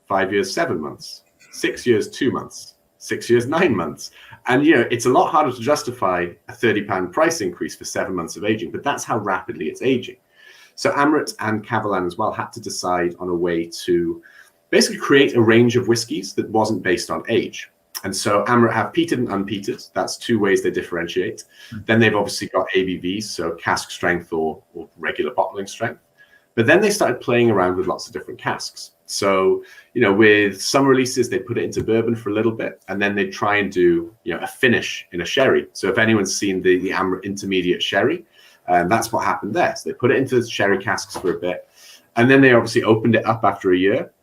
5 years, 7 months, 6 years, 2 months, 6 years, 9 months. And, it's a lot harder to justify a £30 price increase for 7 months of aging, but that's how rapidly it's aging. So Amrit and Cavallan as well had to decide on a way to basically create a range of whiskies that wasn't based on age. And so Amrit have peated and unpeated. That's 2 ways they differentiate. Then they've obviously got ABVs, so cask strength or regular bottling strength. But then they started playing around with lots of different casks. So, with some releases, they put it into bourbon for a little bit, and then they try and do, a finish in a sherry. So if anyone's seen the Amrit Intermediate Sherry, that's what happened there. So they put it into the sherry casks for a bit, and then they obviously opened it up after a year,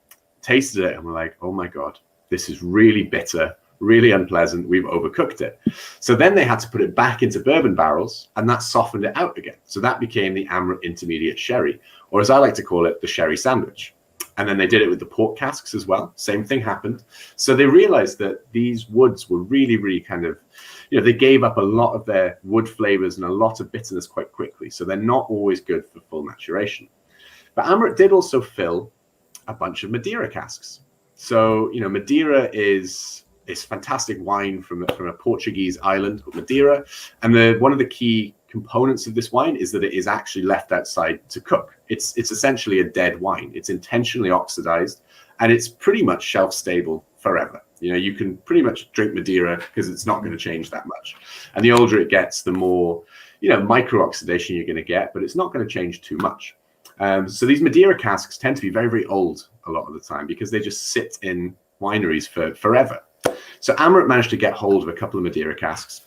tasted it, and were like, oh my God, this is really bitter, really unpleasant. We've overcooked it. So then they had to put it back into bourbon barrels, and that softened it out again. So that became the Amrit Intermediate Sherry, or as I like to call it, the sherry sandwich. And then they did it with the port casks as well. Same thing happened. So they realized that these woods were really, really kind of, they gave up a lot of their wood flavors and a lot of bitterness quite quickly. So they're not always good for full maturation. But Amrit did also fill a bunch of Madeira casks. So, Madeira is this fantastic wine from a Portuguese island called Madeira. And one of the key components of this wine is that it is actually left outside to cook. It's essentially a dead wine. It's intentionally oxidized, and it's pretty much shelf stable forever. You can pretty much drink Madeira because it's not going to change that much. And the older it gets, the more micro oxidation you're going to get, but it's not going to change too much. So these Madeira casks tend to be very, very old a lot of the time because they just sit in wineries for forever. So Amrut managed to get hold of a couple of Madeira casks,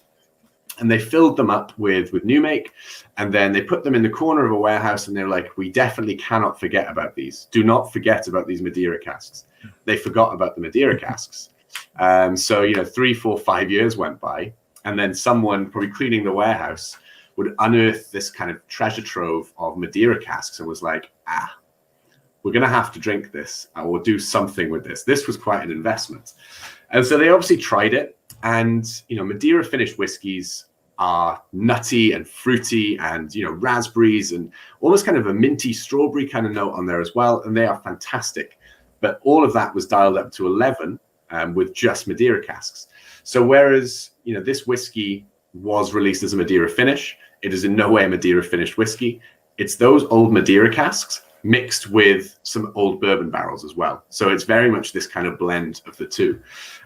and they filled them up with new make, and then they put them in the corner of a warehouse, and they're like, we definitely cannot forget about these. Do not forget about these Madeira casks. They forgot about the Madeira casks. So 3, 4, 5 years went by, and then someone probably cleaning the warehouse would unearth this kind of treasure trove of Madeira casks and was like, we're going to have to drink this or do something with this. This was quite an investment. And so they obviously tried it. And, Madeira finished whiskies are nutty and fruity and, raspberries and almost kind of a minty strawberry kind of note on there as well. And they are fantastic. But all of that was dialed up to 11 with just Madeira casks. So whereas, this whiskey was released as a Madeira finish, it is in no way a Madeira finished whiskey. It's those old Madeira casks mixed with some old bourbon barrels as well. So it's very much this kind of blend of the two.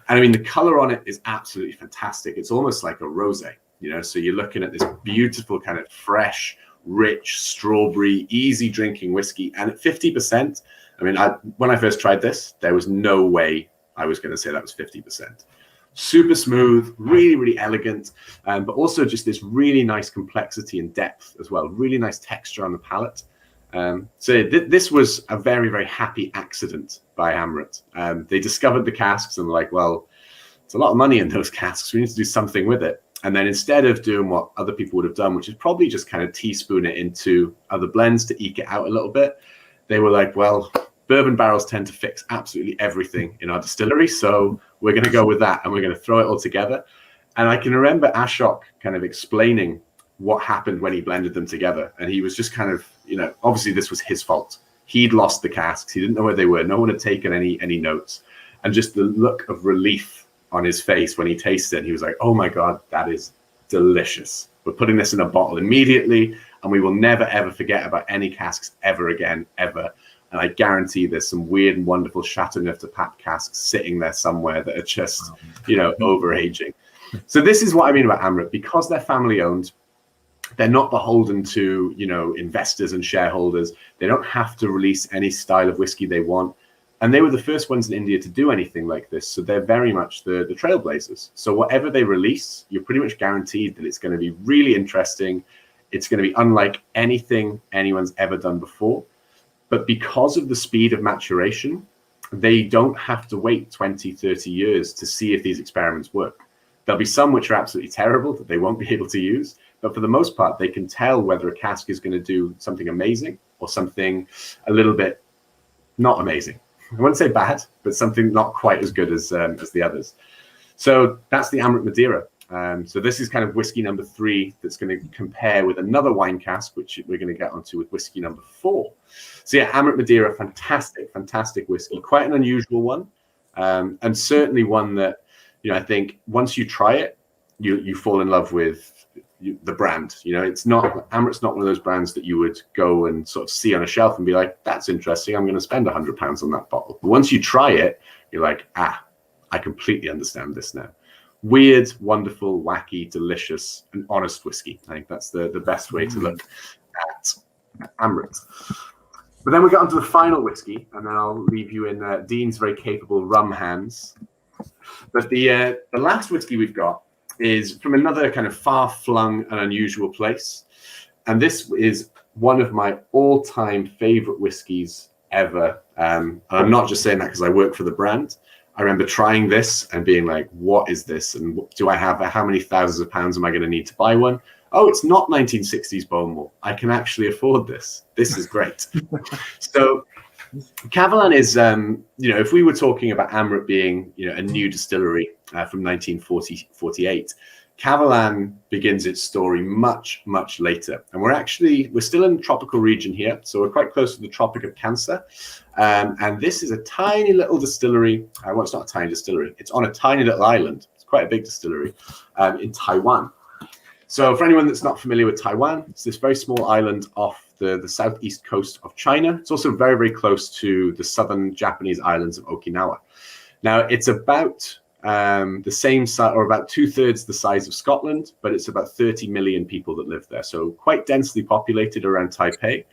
And I mean, the color on it is absolutely fantastic. It's almost like a rosé, so you're looking at this beautiful kind of fresh, rich, strawberry, easy drinking whiskey. And at 50%, I mean, when I first tried this, there was no way I was going to say that was 50%. Super smooth, really, really elegant, but also just this really nice complexity and depth as well. Really nice texture on the palate. So this was a very, very happy accident by Amrit. They discovered the casks and were like, well, it's a lot of money in those casks. We need to do something with it. And then instead of doing what other people would have done, which is probably just kind of teaspoon it into other blends to eke it out a little bit, they were like, well, bourbon barrels tend to fix absolutely everything in our distillery. So we're going to go with that and we're going to throw it all together. And I can remember Ashok kind of explaining what happened when he blended them together. And he was just kind of, obviously this was his fault. He'd lost the casks. He didn't know where they were. No one had taken any notes. And just the look of relief on his face when he tasted it, he was like, oh my God, that is delicious. We're putting this in a bottle immediately, and we will never, ever forget about any casks ever again, ever. And I guarantee there's some weird and wonderful Chateauneuf de Pape casks sitting there somewhere that are just, overaging. So this is what I mean about Amrit. Because they're family owned, they're not beholden to, investors and shareholders. They don't have to release any style of whiskey they want. And they were the first ones in India to do anything like this. So they're very much the trailblazers. So whatever they release, you're pretty much guaranteed that it's going to be really interesting. It's going to be unlike anything anyone's ever done before. But because of the speed of maturation, they don't have to wait 20, 30 years to see if these experiments work. There'll be some which are absolutely terrible that they won't be able to use. But for the most part, they can tell whether a cask is going to do something amazing or something a little bit not amazing. I wouldn't say bad, but something not quite as good as the others. So that's the Amrit Madeira. So this is kind of whiskey number 3 that's going to compare with another wine cask, which we're going to get onto with whiskey number 4. So yeah, Amrit Madeira, fantastic, fantastic whiskey. Quite an unusual one, and certainly one that, I think once you try it, you fall in love with the brand. It's not, Amrit's not one of those brands that you would go and sort of see on a shelf and be like, that's interesting, I'm going to spend £100 on that bottle. But once you try it, you're like, I completely understand this now. Weird, wonderful, wacky, delicious, and honest whiskey. I think that's the best way to look at Amrit. But then we got onto the final whiskey, and then I'll leave you in Dean's very capable rum hands. But the last whiskey we've got is from another kind of far-flung and unusual place. And this is one of my all-time favorite whiskeys ever. And I'm not just saying that because I work for the brand. I remember trying this and being like, what is this? And do I have how many thousands of pounds am I going to need to buy one? Oh, it's not 1960s Bowmore. I can actually afford this. This is great. So Cavallan is, if we were talking about Amrit being, a new distillery from 1948, Cavallan begins its story much, much later. And we're still in the tropical region here. So we're quite close to the Tropic of Cancer. And this is a tiny little distillery. Well, it's not a tiny distillery. It's on a tiny little island. It's quite a big distillery in Taiwan. So for anyone that's not familiar with Taiwan, it's this very small island off the southeast coast of China. It's also very, very close to the southern Japanese islands of Okinawa. Now, it's about the same size, or about 2/3 the size of Scotland, but it's about 30 million people that live there. So quite densely populated around Taipei,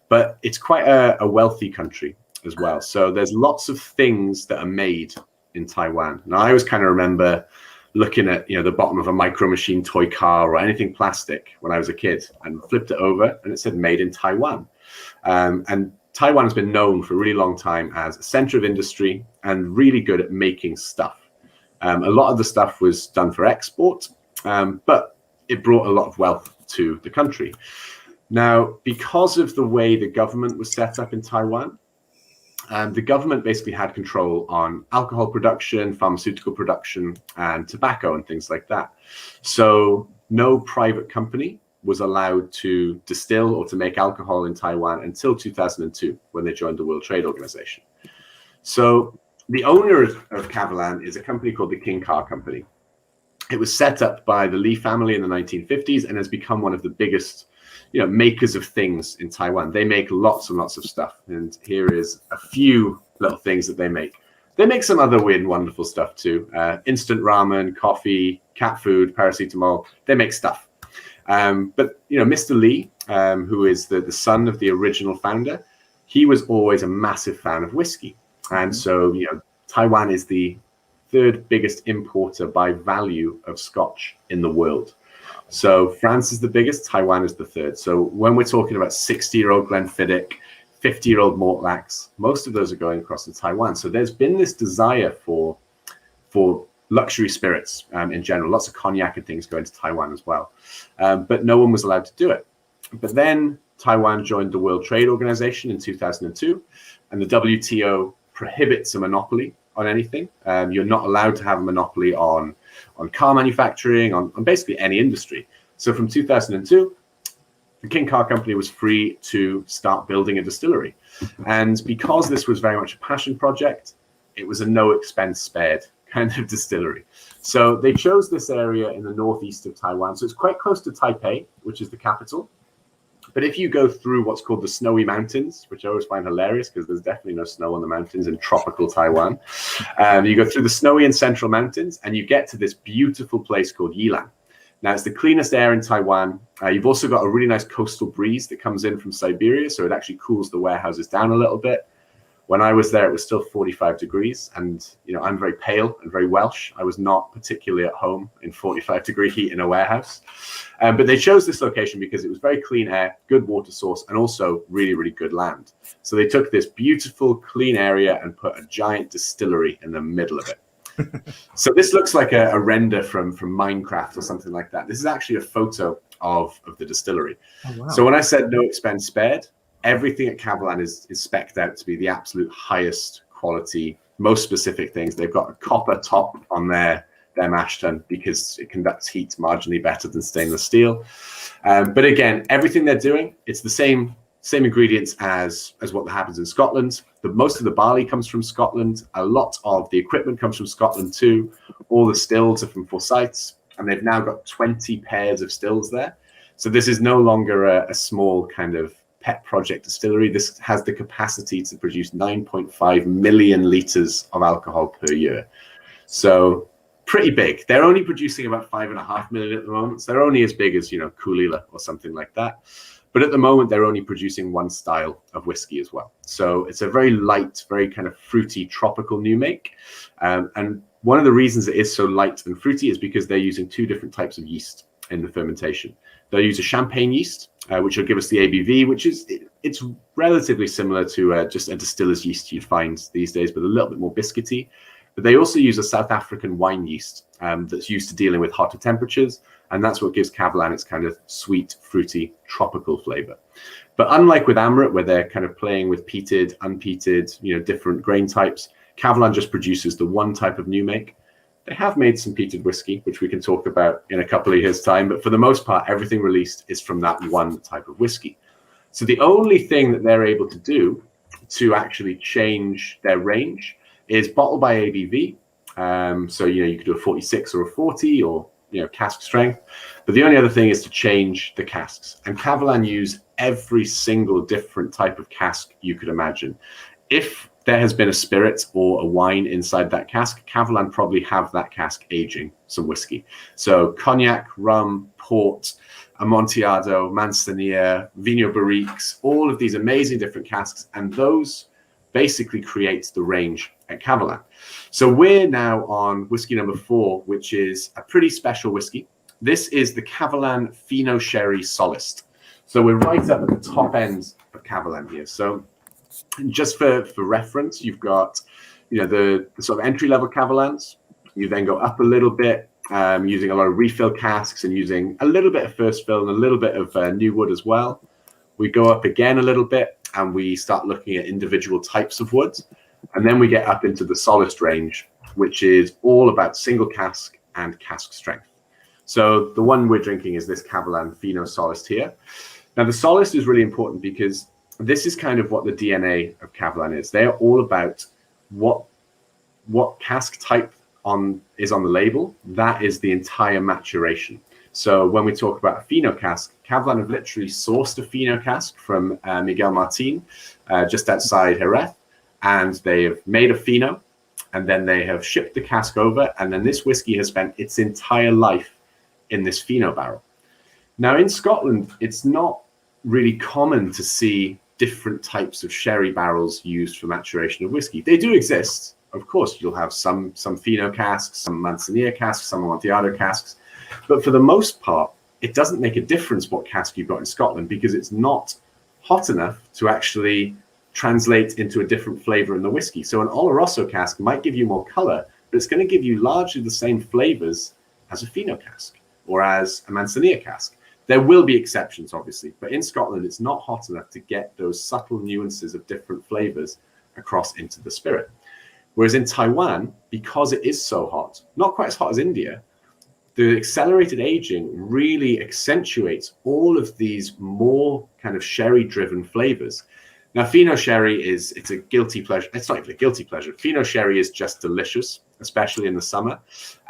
but it's quite a wealthy country as well. So there's lots of things that are made in Taiwan. Now, I always kind of remember looking at, the bottom of a Micro Machine toy car or anything plastic when I was a kid, and flipped it over and it said made in Taiwan. And Taiwan has been known for a really long time as a center of industry and really good at making stuff. A lot of the stuff was done for export, but it brought a lot of wealth to the country. Now, because of the way the government was set up in Taiwan, the government basically had control on alcohol production, pharmaceutical production, and tobacco and things like that. So no private company was allowed to distill or to make alcohol in Taiwan until 2002, when they joined the World Trade Organization. So the owner of Cavallan is a company called the King Car Company. It was set up by the Li family in the 1950s and has become one of the biggest, makers of things in Taiwan. They make lots and lots of stuff. And here is a few little things that they make. They make some other weird and wonderful stuff too. Instant ramen, coffee, cat food, paracetamol. They make stuff. But Mr. Li, who is the son of the original founder, he was always a massive fan of whiskey. And so, Taiwan is the third biggest importer by value of Scotch in the world. So France is the biggest, Taiwan is the third. So when we're talking about 60-year-old Glenfiddich, 50-year-old Mortlachs, most of those are going across to Taiwan. So there's been this desire for luxury spirits in general, lots of cognac and things going to Taiwan as well. But no one was allowed to do it. But then Taiwan joined the World Trade Organization in 2002, and the WTO prohibits a monopoly on anything. You're not allowed to have a monopoly on car manufacturing, on basically any industry. So from 2002, the King Car Company was free to start building a distillery. And because this was very much a passion project, it was a no expense spared kind of distillery. So they chose this area in the northeast of Taiwan. So it's quite close to Taipei, which is the capital. But if you go through what's called the Snowy Mountains, which I always find hilarious because there's definitely no snow on the mountains in tropical Taiwan. You go through the snowy and central mountains and you get to this beautiful place called Yilan. Now, it's the cleanest air in Taiwan. You've also got a really nice coastal breeze that comes in from Siberia, so it actually cools the warehouses down a little bit. When I was there, it was still 45 degrees, and I'm very pale and very Welsh. I was not particularly at home in 45-degree heat in a warehouse. But they chose this location because it was very clean air, good water source, and also really, really good land. So they took this beautiful, clean area and put a giant distillery in the middle of it. So this looks like a render from Minecraft or something like that. This is actually a photo of the distillery. Oh, wow. So when I said no expense spared, everything at Cavallan is spec'd out to be the absolute highest quality, most specific things. They've got a copper top on their mash tun because it conducts heat marginally better than stainless steel. But again, everything they're doing, it's the same ingredients as what happens in Scotland. Most of the barley comes from Scotland. A lot of the equipment comes from Scotland too. All the stills are from Forsyths, and they've now got 20 pairs of stills there. So this is no longer a small kind of pet project distillery. This has the capacity to produce 9.5 million liters of alcohol per year. So pretty big. They're only producing about 5.5 million at the moment. So they're only as big as, Kulila or something like that. But at the moment, they're only producing one style of whiskey as well. So it's a very light, very kind of fruity, tropical new make. And one of the reasons it is so light and fruity is because they're using two different types of yeast in the fermentation. They'll use a champagne yeast, which will give us the ABV, which it's relatively similar to just a distiller's yeast you'd find these days, but a little bit more biscuity. But they also use a South African wine yeast that's used to dealing with hotter temperatures. And that's what gives Cavallan its kind of sweet, fruity, tropical flavor. But unlike with Amrut, where they're kind of playing with peated, unpeated, different grain types, Cavallan just produces the one type of new make. They have made some peated whiskey, which we can talk about in a couple of years' time. But for the most part, everything released is from that one type of whiskey. So the only thing that they're able to do to actually change their range is bottle by ABV. So, you could do a 46 or a 40 or, cask strength. But the only other thing is to change the casks. And Cavallan use every single different type of cask you could imagine. If there has been a spirit or a wine inside that cask, Cavallan probably have that cask aging some whiskey. So cognac, rum, port, Amontillado, Manzanilla, Vinho Barriques, all of these amazing different casks, and those basically create the range at Cavallan. So we're now on whiskey number 4, which is a pretty special whiskey. This is the Cavallan Fino Sherry Solist. So we're right up at the top end of Cavallan here. So just for reference, you've got the sort of entry-level Cavallans. You then go up a little bit, using a lot of refill casks and using a little bit of first fill and a little bit of new wood as well. We go up again a little bit and we start looking at individual types of woods. And then we get up into the Solist range, which is all about single cask and cask strength. So the one we're drinking is this Cavallan Fino Solist here. Now the Solist is really important because this is kind of what the DNA of Cavallan is. They are all about what cask type is on the label. That is the entire maturation. So when we talk about a Fino cask, Cavallan have literally sourced a Fino cask from Miguel Martin, just outside Jerez, and they have made a Fino, and then they have shipped the cask over, and then this whiskey has spent its entire life in this Fino barrel. Now in Scotland, it's not really common to see different types of sherry barrels used for maturation of whiskey. They do exist. Of course, you'll have some Fino casks, some Manzanilla casks, some Amontillado casks. But for the most part, it doesn't make a difference what cask you've got in Scotland because it's not hot enough to actually translate into a different flavor in the whiskey. So an Oloroso cask might give you more color, but it's going to give you largely the same flavors as a Fino cask or as a Manzanilla cask. There will be exceptions, obviously, but in Scotland, it's not hot enough to get those subtle nuances of different flavors across into the spirit. Whereas in Taiwan, because it is so hot, not quite as hot as India, the accelerated aging really accentuates all of these more kind of sherry-driven flavors. Now, Fino Sherry it's a guilty pleasure. It's not even a guilty pleasure. Fino Sherry is just delicious, especially in the summer.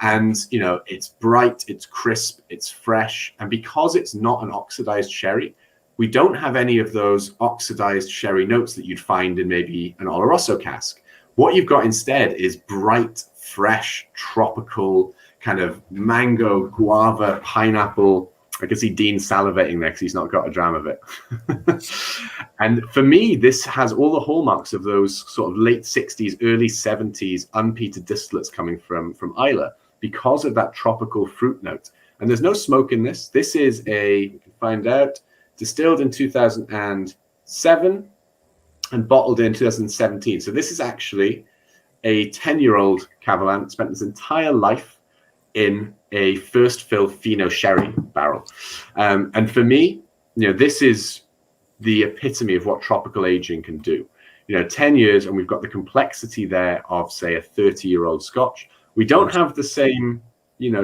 And, it's bright, it's crisp, it's fresh. And because it's not an oxidized sherry, we don't have any of those oxidized sherry notes that you'd find in maybe an Oloroso cask. What you've got instead is bright, fresh, tropical, kind of mango, guava, pineapple. I can see Dean salivating there because he's not got a dram of it. And for me, this has all the hallmarks of those sort of late 60s, early 70s unpeated distillates coming from Islay because of that tropical fruit note. And there's no smoke in this. This is you can find out, distilled in 2007 and bottled in 2017. So this is actually a 10-year-old Cavallan, spent his entire life in a first fill Fino Sherry barrel. And for me, this is the epitome of what tropical aging can do. 10 years, and we've got the complexity there of, say, a 30-year-old Scotch. We don't have the same,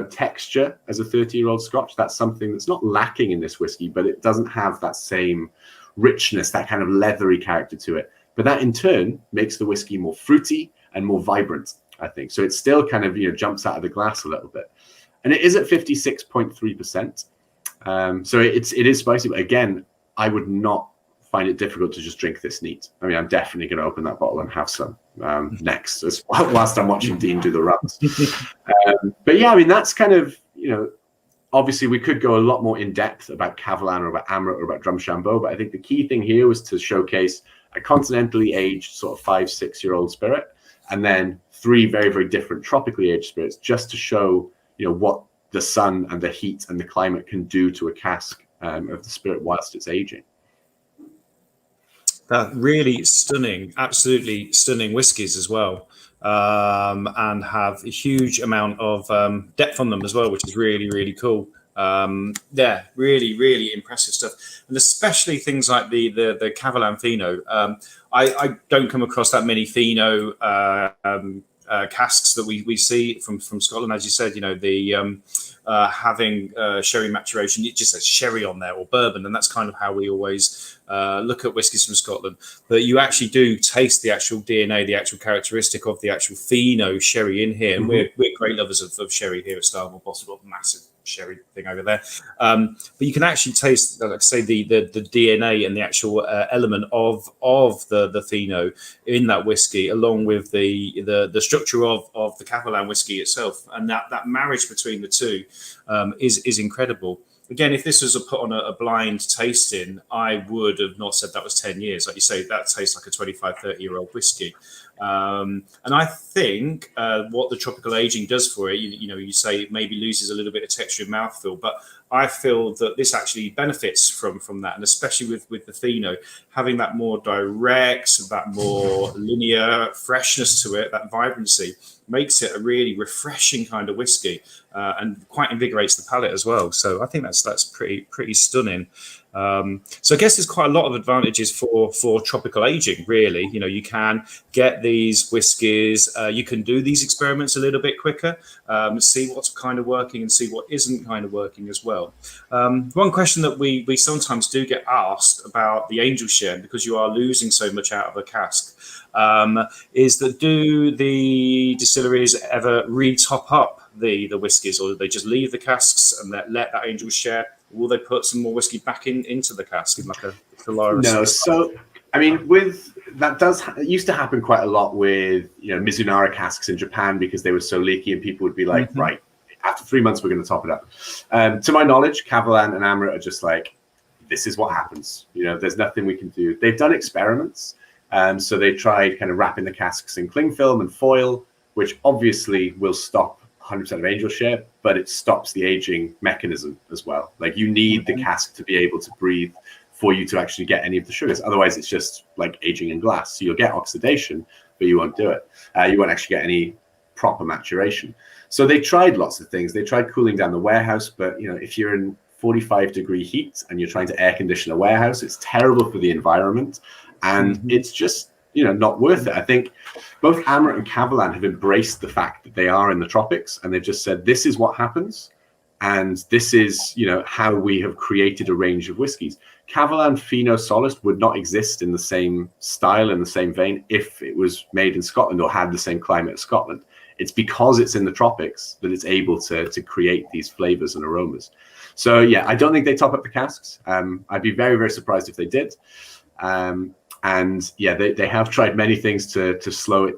texture as a 30-year-old Scotch. That's something that's not lacking in this whiskey, but it doesn't have that same richness, that kind of leathery character to it. But that in turn makes the whiskey more fruity and more vibrant, I think. So it still kind of, jumps out of the glass a little bit. And it is at 56.3%. So it is spicy. But again, I would not find it difficult to just drink this neat. I mean, I'm definitely going to open that bottle and have some next, whilst I'm watching Dean do the runs. But yeah, I mean, that's kind of, obviously we could go a lot more in depth about Cavallan or about Amrut or about Drumshanbo, but I think the key thing here was to showcase a continentally aged sort of 5-6-year-old spirit, and then 3 very, very different tropically aged spirits, just to show, what the sun and the heat and the climate can do to a cask of the spirit whilst it's aging. Really stunning, absolutely stunning whiskies as well, and have a huge amount of depth on them as well, which is really, really cool. Yeah, really, really impressive stuff, and especially things like the Cavallan Fino. I don't come across that many Fino casks that we see from Scotland. As you said, the having sherry maturation, it just says sherry on there or bourbon, and that's kind of how we always look at whiskies from Scotland. But you actually do taste the actual DNA, the actual characteristic of the actual Fino Sherry in here. And we're great lovers of sherry here at Starmore Boss. We've got a massive sherry thing over there. But you can actually taste, like I say, the DNA and the actual element of the Fino in that whiskey, along with the structure of the Cavallan whiskey itself, and that marriage between the two is incredible. Again, if this was put on a blind tasting, I would have not said that was 10 years. Like you say, that tastes like a 25, 30-year-old whiskey. And I think what the tropical aging does for it, you say it maybe loses a little bit of texture and mouthfeel, but I feel that this actually benefits from that, and especially with the Fino, having that more direct, that more linear freshness to it, that vibrancy, makes it a really refreshing kind of whiskey, and quite invigorates the palate as well. So I think that's pretty stunning. So I guess there's quite a lot of advantages for tropical aging, really. You can get these whiskies, you can do these experiments a little bit quicker, see what's kind of working and see what isn't kind of working as well. One question that we sometimes do get asked about the angel share, because you are losing so much out of a cask, is that do the distilleries ever re-top up the whiskies, or do they just leave the casks and let that angel share? Will they put some more whiskey back into the cask in like a Polaris? No, so I mean, it used to happen quite a lot with Mizunara casks in Japan, because they were so leaky, and people would be like, right, after 3 months we're going to top it up. To my knowledge, Kavalan and Amrit are just like, this is what happens. There's nothing we can do. They've done experiments, so they tried kind of wrapping the casks in cling film and foil, which obviously will stop 100% of angel share, but it stops the aging mechanism as well. Like, you need the cask to be able to breathe for you to actually get any of the sugars. Otherwise, it's just like aging in glass. So you'll get oxidation, but you won't do it. You won't actually get any proper maturation. So they tried lots of things. They tried cooling down the warehouse, but if you're in 45-degree heat and you're trying to air condition a warehouse, it's terrible for the environment, and it's just not worth it. I think both Amrit and Cavallan have embraced the fact that they are in the tropics, and they've just said, this is what happens, and this is how we have created a range of whiskies. Cavallan Fino Solist would not exist in the same style, in the same vein, if it was made in Scotland or had the same climate as Scotland. It's because it's in the tropics that it's able to create these flavors and aromas. So yeah, I don't think they top up the casks. I'd be very, very surprised if they did. And yeah, they have tried many things to slow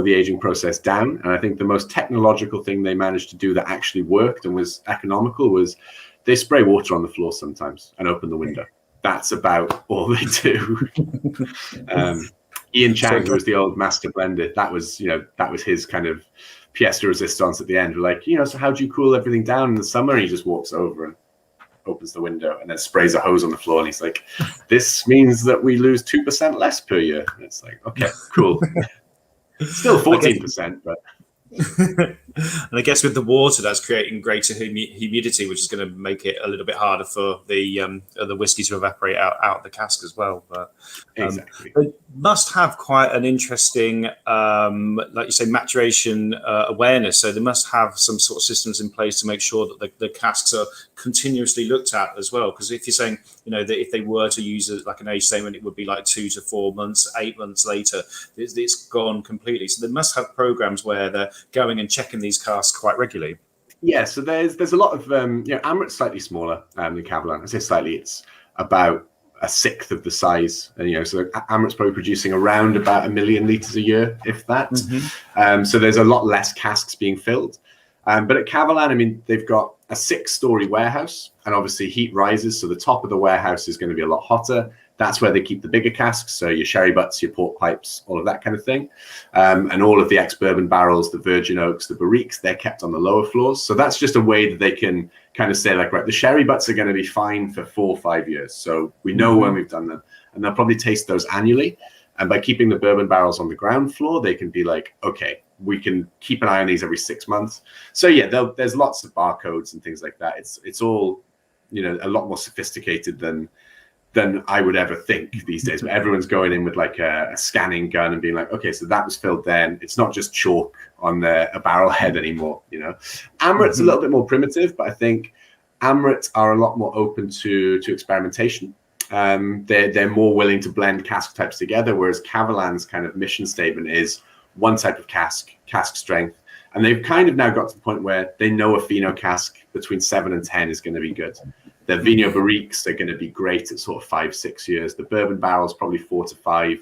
the aging process down. And I think the most technological thing they managed to do that actually worked and was economical was they spray water on the floor sometimes and open the window. That's about all they do. Ian Chang, who was the old master blender, that was his kind of pièce de résistance at the end. We're like, so how do you cool everything down in the summer? And he just walks over and opens the window and then sprays a hose on the floor, and he's like, this means that we lose 2% less per year. And it's like, okay, cool. Still 14%, but and I guess with the water, that's creating greater humidity, which is going to make it a little bit harder for the whiskey to evaporate out of the cask as well. But exactly, they must have quite an interesting, like you say, maturation awareness. So they must have some sort of systems in place to make sure that the casks are continuously looked at as well. Because if you're saying, that if they were to use it like an age statement, it would be like 2 to 4 months, 8 months later, it's gone completely. So they must have programs where they're going and checking these casks quite regularly. Yeah, so there's a lot of Amrit's slightly smaller than Cavallan. I say slightly, it's about a sixth of the size. And, so Amrit's probably producing around about 1 million liters a year, if that. So there's a lot less casks being filled. But at Cavallan, they've got a 6-story warehouse, and obviously heat rises, so the top of the warehouse is going to be a lot hotter. That's where they keep the bigger casks, so your sherry butts, your port pipes, all of that kind of thing. And all of the ex-bourbon barrels, the virgin oaks, the barriques, they're kept on the lower floors. So that's just a way that they can kind of say, like, right, the sherry butts are going to be fine for 4 or 5 years. So we know when we've done them, and they'll probably taste those annually. And by keeping the bourbon barrels on the ground floor, they can be like, okay, we can keep an eye on these every 6 months. So yeah, there's lots of barcodes and things like that. It's all, a lot more sophisticated than than I would ever think these days. But everyone's going in with like a scanning gun and being like, okay, so that was filled then. It's not just chalk on a barrel head anymore, you know. Amrit's a little bit more primitive, but I think Amrit are a lot more open to experimentation. They're more willing to blend cask types together, whereas Cavallan's kind of mission statement is one type of cask strength. And they've kind of now got to the point where they know a Fino cask between 7 and 10 is going to be good. Their Vino Barriques are going to be great at sort of 5-6 years. The bourbon barrels probably 4 to 5.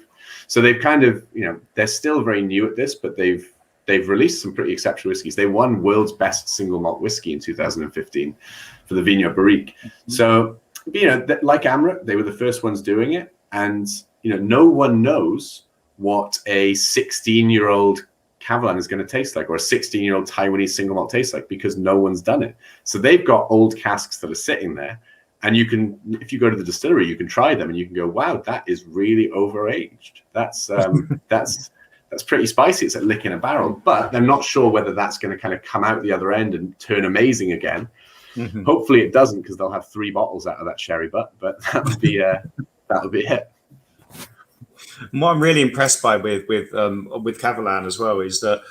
So they've kind of, you know, they're still very new at this, but they've released some pretty exceptional whiskeys. They won world's best single malt whiskey in 2015 for the Vino Barrique. So, you know, like Amrit, they were the first ones doing it. And, you know, no one knows what a 16-year-old Cavallan is going to taste like, or a 16-year-old Taiwanese single malt tastes like, because no one's done it. So they've got old casks that are sitting there, and you can, if you go to the distillery, you can try them and you can go, wow, that is really overaged. That's pretty spicy. It's like licking a barrel. But they're not sure whether that's going to kind of come out the other end and turn amazing again. Hopefully it doesn't, because they'll have 3 bottles out of that sherry butt. But that would be it. What I'm really impressed by with Cavallan as well is that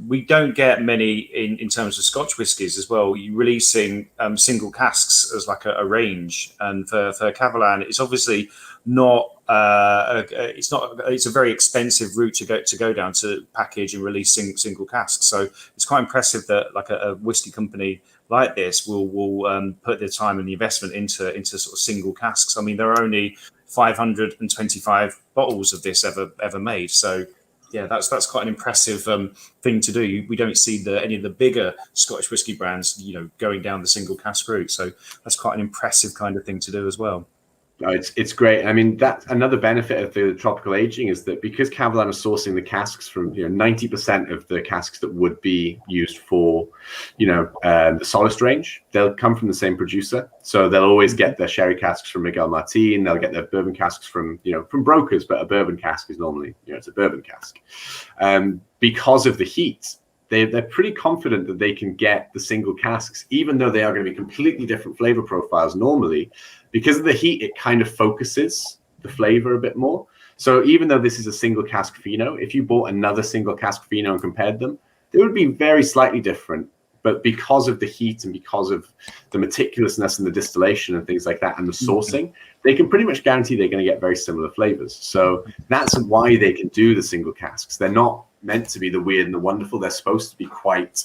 we don't get many in terms of Scotch whiskies as well. You're releasing single casks as like a range, and for Cavallan, it's obviously not. It's a very expensive route to go down to package and release single casks. So it's quite impressive that like a whiskey company like this will put their time and the investment into sort of single casks. I mean, there are only 525 bottles of this ever made. So yeah, that's quite an impressive thing to do. We don't see any of the bigger Scottish whiskey brands, you know, going down the single cask route. So that's quite an impressive kind of thing to do as well. It's great. I mean, that's another benefit of the tropical aging, is that because Cavallan are sourcing the casks from, you know, 90% of the casks that would be used for, you know, the Solist range, they'll come from the same producer. So they'll always get their sherry casks from Miguel Martin. They'll get their bourbon casks from brokers, but a bourbon cask is normally, you know, it's a bourbon cask. Because of the heat, they're pretty confident that they can get the single casks, even though they are going to be completely different flavor profiles normally. Because of the heat, it kind of focuses the flavor a bit more. So even though this is a single cask Fino, if you bought another single cask Fino and compared them, they would be very slightly different. But because of the heat and because of the meticulousness and the distillation and things like that and the sourcing, they can pretty much guarantee they're going to get very similar flavors. So that's why they can do the single casks. They're not meant to be the weird and the wonderful. They're supposed to be quite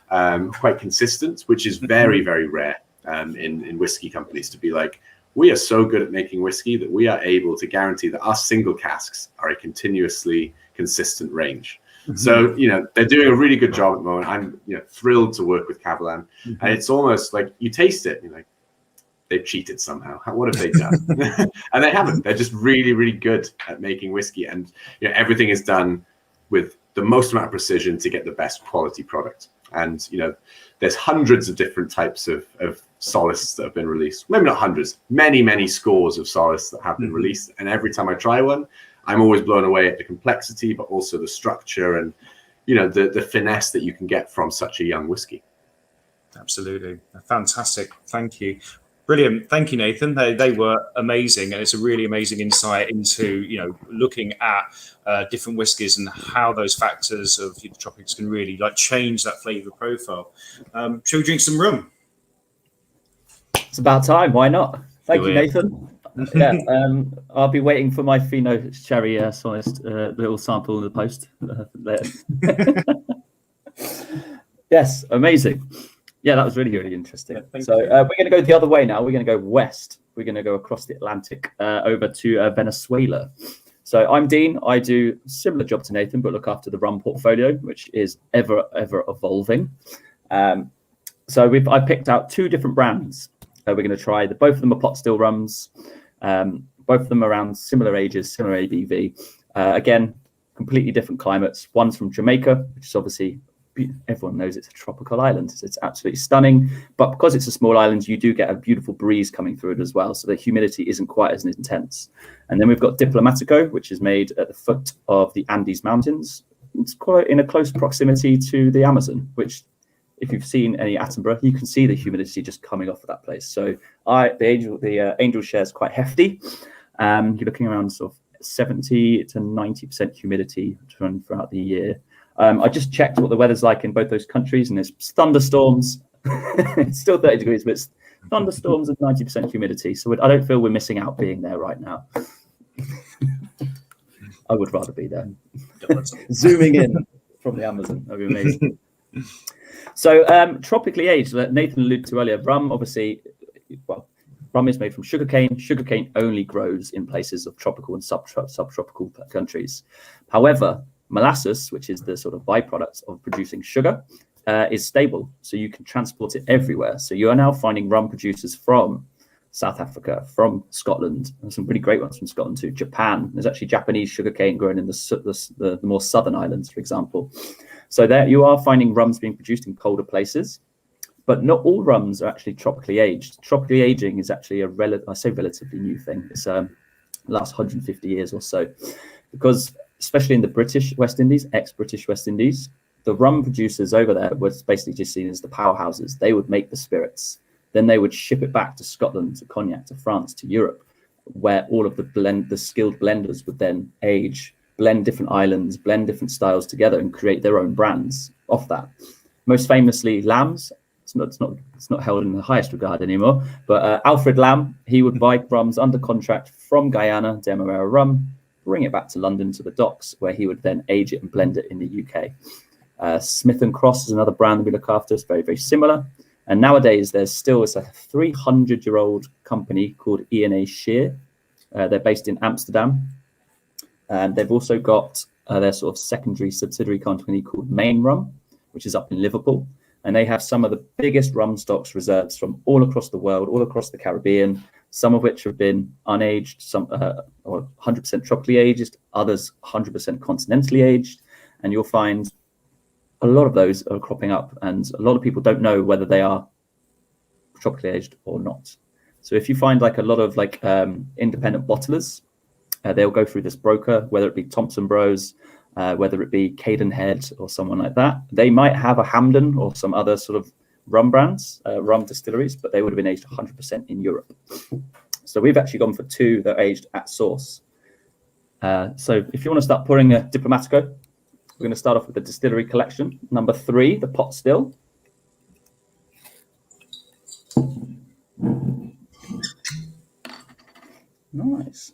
consistent, which is very, very rare in whiskey companies to be like, we are so good at making whiskey that we are able to guarantee that our single casks are a continuously consistent range. So, you know, they're doing a really good job at the moment. I'm, you know, thrilled to work with Cavallan. And it's almost like you taste it, you're like, they've cheated somehow. What have they done? And they haven't. They're just really, really good at making whiskey. And, you know, everything is done with the most amount of precision to get the best quality product. And, you know, there's hundreds of different types of Solists that have been released. Maybe not hundreds, many scores of Solists that have been released. And every time I try one, I'm always blown away at the complexity, but also the structure and, you know, the finesse that you can get from such a young whiskey. Absolutely. Fantastic. Thank you. Brilliant. Thank you, Nathan. They were amazing. And it's a really amazing insight into, you know, looking at different whiskies and how those factors of the tropics can really like change that flavor profile. Shall we drink some rum? It's about time. Why not? Thank you, Nathan. Yeah, I'll be waiting for my Fino Sherry Solist little sample in the post. Yes, amazing. Yeah, that was really, really interesting. Yeah, so we're going to go the other way now. We're going to go west. We're going to go across the Atlantic over to Venezuela. So I'm Dean. I do a similar job to Nathan, but look after the rum portfolio, which is ever evolving. So I picked out 2 different brands. We're going to try. Both of them are pot still rums. Both of them around similar ages, similar ABV. Again, completely different climates. One's from Jamaica, which is obviously, everyone knows it's a tropical island. It's absolutely stunning. But because it's a small island, you do get a beautiful breeze coming through it as well. So the humidity isn't quite as intense. And then we've got Diplomatico, which is made at the foot of the Andes Mountains. It's quite in a close proximity to the Amazon, which if you've seen any Attenborough, you can see the humidity just coming off of that place. So the Angel share is quite hefty. You're looking around sort of 70 to 90% humidity throughout the year. I just checked what the weather's like in both those countries, and there's thunderstorms. It's still 30 degrees, but it's thunderstorms and 90% humidity. So I don't feel we're missing out being there right now. I would rather be there. Zooming in from the Amazon. That'd be amazing. So tropically aged, Nathan alluded to earlier, rum obviously, well, rum is made from sugarcane. Sugarcane only grows in places of tropical and subtropical countries. However, molasses, which is the sort of byproduct of producing sugar, is stable. So you can transport it everywhere. So you are now finding rum producers from South Africa, from Scotland, and some pretty great ones from Scotland too. Japan, there's actually Japanese sugarcane grown in the more southern islands, for example. So there you are finding rums being produced in colder places, but not all rums are actually tropically aged. Tropically aging is actually I say relatively new thing. It's last 150 years or so, because especially in the British West Indies, ex-British West Indies, the rum producers over there was basically just seen as the powerhouses. They would make the spirits. Then they would ship it back to Scotland, to Cognac, to France, to Europe, where all of the skilled blenders would then blend different islands, blend different styles together, and create their own brands off that. Most famously, Lamb's. It's not held in the highest regard anymore. But Alfred Lamb, he would buy rums under contract from Guyana, Demerara rum, bring it back to London to the docks, where he would then age it and blend it in the UK. Smith and Cross is another brand that we look after. It's very, very similar. And nowadays, it's a 300-year-old company called E&A Shear. They're based in Amsterdam. And they've also got their sort of secondary subsidiary company called Main Rum, which is up in Liverpool. And they have some of the biggest rum stocks reserves from all across the world, all across the Caribbean, some of which have been unaged, some or 100% tropically aged, others 100% continentally aged. And you'll find a lot of those are cropping up, and a lot of people don't know whether they are tropically aged or not. So if you find like a lot of like independent bottlers, they'll go through this broker, whether it be Thompson Bros, whether it be Cadenhead or someone like that. They might have a Hampden or some other sort of rum brands, rum distilleries, but they would have been aged 100% in Europe. So we've actually gone for two that are aged at source. So if you want to start pouring a Diplomatico, we're going to start off with the Distillery Collection. Number 3, the pot still. Nice.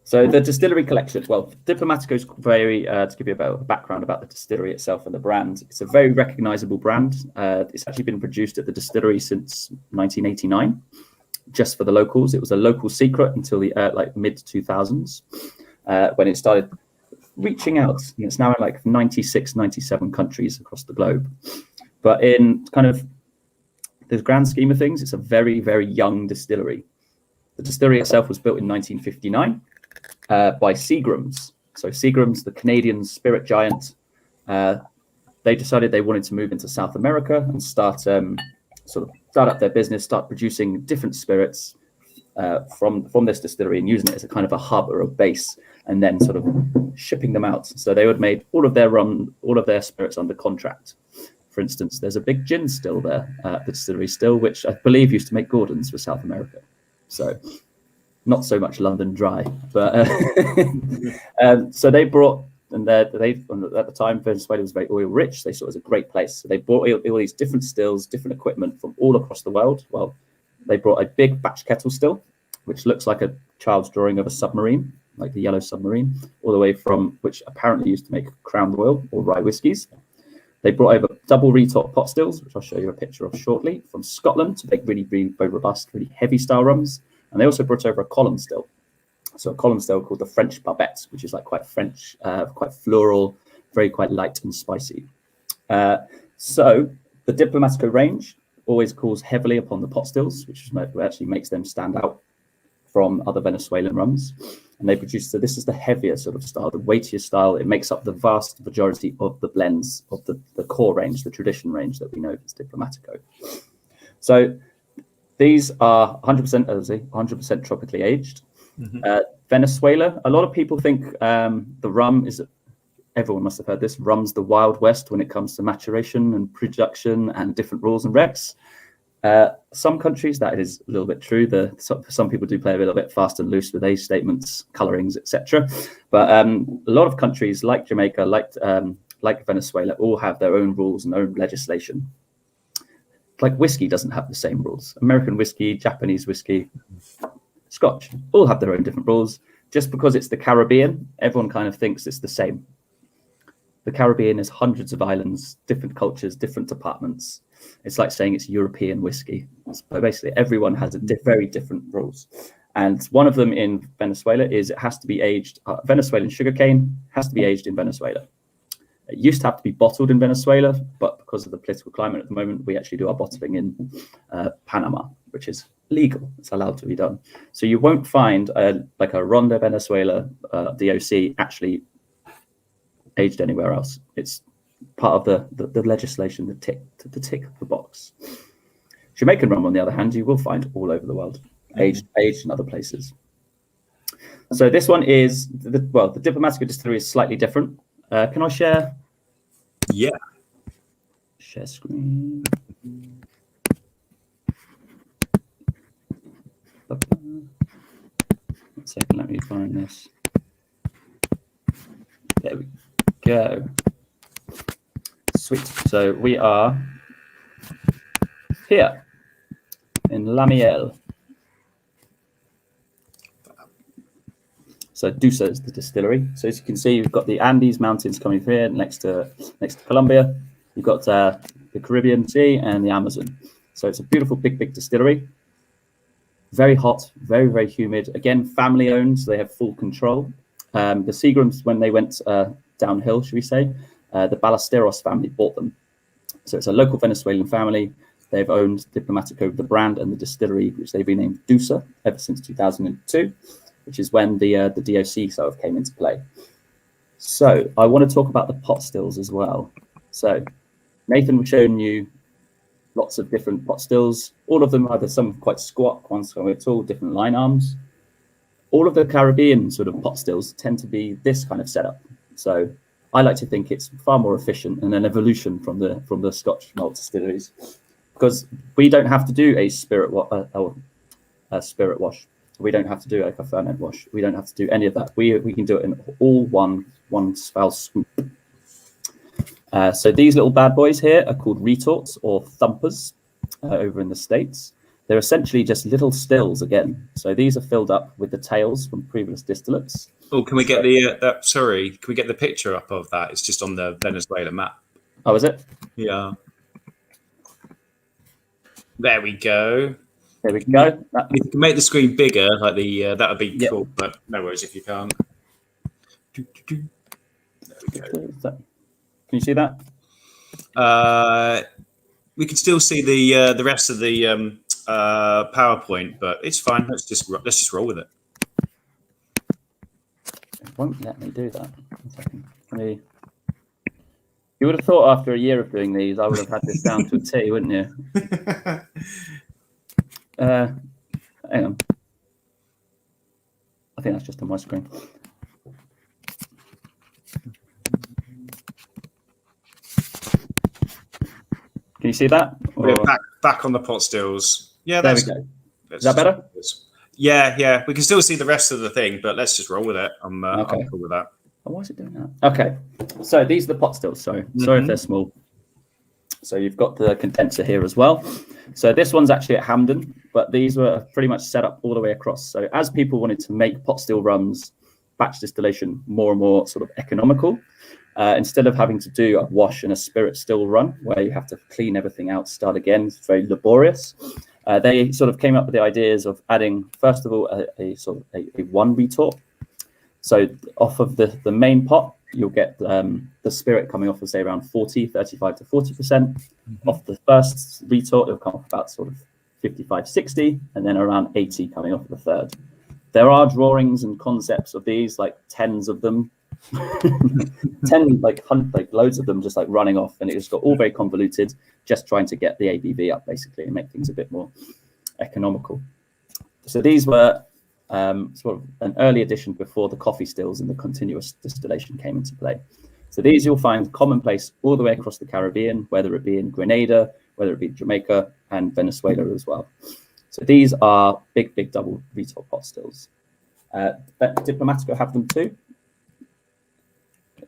So the Distillery Collection, well, Diplomatico is very, to give you a bit of a background about the distillery itself and the brand, it's a very recognizable brand. It's actually been produced at the distillery since 1989, just for the locals. It was a local secret until the like mid-2000s, when it started reaching out. It's now in like 96, 97 countries across the globe. But in kind of the grand scheme of things, it's a very, very young distillery. The distillery itself was built in 1959 by Seagram's. So Seagram's, the Canadian spirit giant, they decided they wanted to move into South America and start up their business, start producing different spirits from this distillery and using it as a kind of a hub or a base, and then sort of shipping them out. So they would made all of their rum, all of their spirits under contract. For instance, there's a big gin still there at the distillery still, which I believe used to make Gordon's for South America. So not so much London Dry, but so they brought, and at the time Venezuela was very oil rich. They saw it as a great place. So they brought all these different stills, different equipment from all across the world. Well, they brought a big batch kettle still, which looks like a child's drawing of a submarine, like the yellow submarine, all the way from, which apparently used to make Crown Royal or rye whiskies. They brought over double retort pot stills, which I'll show you a picture of shortly, from Scotland to make really, really very robust, really heavy style rums. And they also brought over a column still. So a column still called the French barbette, which is like quite French, quite floral, very quite light and spicy. So the Diplomatico range always calls heavily upon the pot stills, which actually makes them stand out from other Venezuelan rums. And they produce, so this is the heavier sort of style, the weightier style. It makes up the vast majority of the blends of the core range, the tradition range that we know as Diplomatico. So these are 100%, as I say, 100% tropically aged. Mm-hmm. Venezuela, a lot of people think the rum is everyone must have heard this, rum's the Wild West when it comes to maturation and production and different rules and regs. Some countries, that is a little bit true. Some people do play a little bit fast and loose with age statements, colorings, etc. But a lot of countries like Jamaica, like Venezuela, all have their own rules and own legislation. Like whiskey doesn't have the same rules. American whiskey, Japanese whiskey, Scotch, all have their own different rules. Just because it's the Caribbean, everyone kind of thinks it's the same. The Caribbean is hundreds of islands, different cultures, different departments. It's like saying it's European whiskey. So basically, everyone has very different rules. And one of them in Venezuela is it has to be aged, Venezuelan sugarcane has to be aged in Venezuela. It used to have to be bottled in Venezuela, but because of the political climate at the moment, we actually do our bottling in Panama, which is legal. It's allowed to be done. So you won't find like a Ronda Venezuela DOC actually aged anywhere else. It's part of the legislation, the tick the box. Jamaican rum, on the other hand, you will find all over the world, aged in other places. So this one is the Diplomatico distillery is slightly different. Can I share? Yeah. Share screen. One second, let me find this. There we go. Sweet. So we are here in Lamiel. So Dusa is the distillery. So as you can see, you've got the Andes Mountains coming here next to Colombia. You've got the Caribbean Sea and the Amazon. So it's a beautiful, big distillery. Very hot, very, very humid. Again, family owned, so they have full control. The Seagrams, when they went downhill, should we say, the Ballesteros family bought them. So it's a local Venezuelan family. They've owned Diplomatico, the brand, and the distillery, which they've renamed Dusa ever since 2002, which is when the DOC sort of came into play. So I want to talk about the pot stills as well. So Nathan was showing you lots of different pot stills. All of them, either some quite squat, one's quite tall, different line arms. All of the Caribbean sort of pot stills tend to be this kind of setup. So I like to think it's far more efficient and an evolution from the Scotch malt distilleries, because we don't have to do a spirit wash. We don't have to do like a ferment wash. We don't have to do any of that. We can do it in all one foul swoop. So these little bad boys here are called retorts or thumpers over in the States. They're essentially just little stills again. So these are filled up with the tails from previous distillates. Oh, can we get can we get the picture up of that? It's just on the Venezuela map. Oh, is it? Yeah. There we go. There we go. If you can make the screen bigger, like that would be cool, but no worries if you can't. There we go. Can you see that? We can still see the rest of the PowerPoint, but it's fine. Let's just roll with it. It won't let me do that. 1 second. You would have thought after a year of doing these, I would have had this down to a T, wouldn't you? Hang on. I think that's just on my screen. Can you see that? We're back on the pot stills. Yeah, there we go. Is that better? Yeah. We can still see the rest of the thing, but let's just roll with it. I'm cool with that. Oh, why is it doing that? Okay. So these are the pot stills. Sorry if they're small. So you've got the condenser here as well. So this one's actually at Hampden, but these were pretty much set up all the way across. So as people wanted to make pot still rums, batch distillation more and more sort of economical, instead of having to do a wash and a spirit still run, where you have to clean everything out, start again, it's very laborious. They sort of came up with the ideas of adding, first of all, a one retort. So off of the main pot, you'll get the spirit coming off of, say, around 35 to 40%. Off the first retort, it'll come off about sort of 55, 60, and then around 80 coming off of the third. There are drawings and concepts of these, like tens of them, 10, like loads of them just like running off, and it just got all very convoluted, just trying to get the ABV up basically and make things a bit more economical. So these were sort of an early addition before the coffee stills and the continuous distillation came into play. So these you'll find commonplace all the way across the Caribbean, whether it be in Grenada, whether it be Jamaica and Venezuela as well. So these are big double retail pot stills. Diplomatico have them too.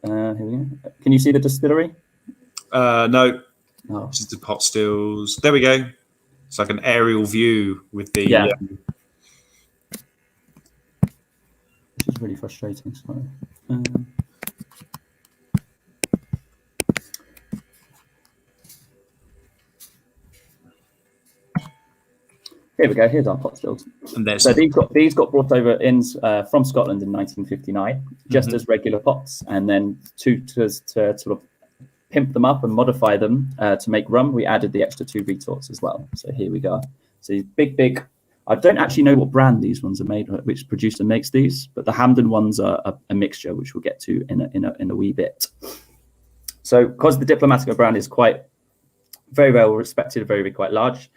Here we go. Can you see the distillery? No. Oh. This is the pot stills. There we go. It's like an aerial view with the. Yeah. Which is really frustrating. Sorry. Here we go. Here's our pot stills. And so these got brought over in from Scotland in 1959, just as regular pots, and then to sort of pimp them up and modify them to make rum, we added the extra 2 retorts as well. So here we go. So these big. I don't actually know what brand these ones are made, which producer makes these, but the Hampden ones are a mixture, which we'll get to in a wee bit. So because the Diplomatico brand is quite very well respected, very quite large.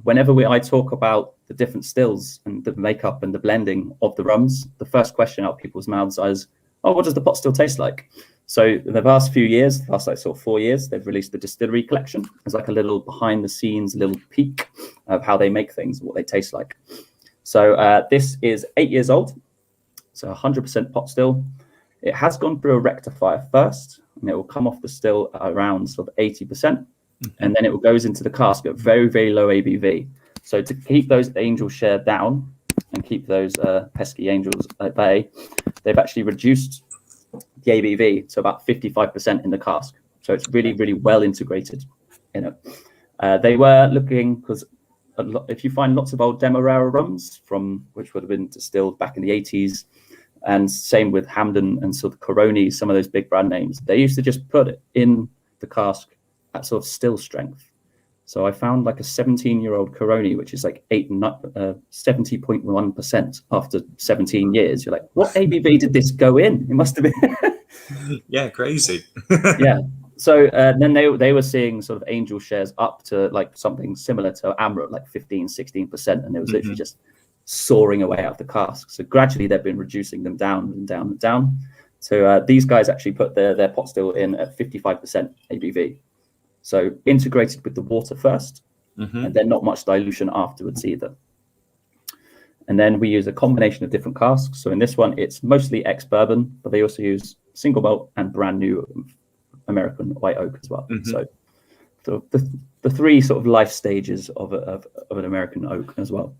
Whenever I talk about the different stills and the makeup and the blending of the rums, the first question out of people's mouths is, "Oh, what does the pot still taste like?" So in the last few years, the last like sort of 4 years, they've released the Distillery Collection. It's like a little behind the scenes, little peek of how they make things, what they taste like. So this is 8 years old, so 100% pot still. It has gone through a rectifier first, and it will come off the still around sort of 80%. And then it goes into the cask at very low ABV. So to keep those angel share down and keep those pesky angels at bay, they've actually reduced the ABV to about 55% in the cask. So it's really well integrated in it. They were looking, because if you find lots of old Demerara rums which would have been distilled back in the 80s, and same with Hampden and sort of Coroni, some of those big brand names, they used to just put it in the cask at sort of still strength. So I found like a 17-year-old Coroni, which is like 70.1% after 17 years. You're like, what ABV did this go in? It must have been. Yeah, crazy. Yeah. So then they were seeing sort of angel shares up to like something similar to Amrut, like 15-16%, and it was literally just soaring away out of the cask. So gradually they've been reducing them down and down and down. So these guys actually put their pot still in at 55% ABV. So integrated with the water first, and then not much dilution afterwards either. And then we use a combination of different casks. So in this one, it's mostly ex-bourbon, but they also use single malt and brand new American white oak as well. So the 3 sort of life stages of an American oak as well.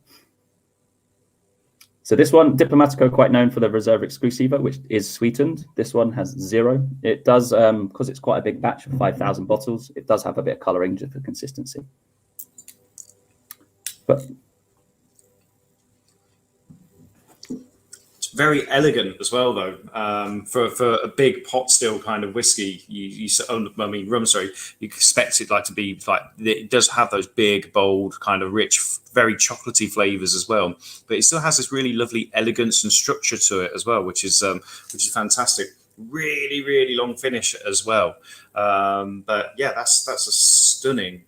So this one, Diplomatico, quite known for the Reserve Exclusivo, which is sweetened. This one has 0. It does, because it's quite a big batch of 5,000 bottles, it does have a bit of colouring just for consistency. But it's very elegant as well, though. For a big pot still kind of whiskey, rum. Sorry, you expect it like to be like, it does have those big, bold, kind of rich, very chocolatey flavors as well. But it still has this really lovely elegance and structure to it as well, which is fantastic. Really long finish as well. But yeah, that's a stunning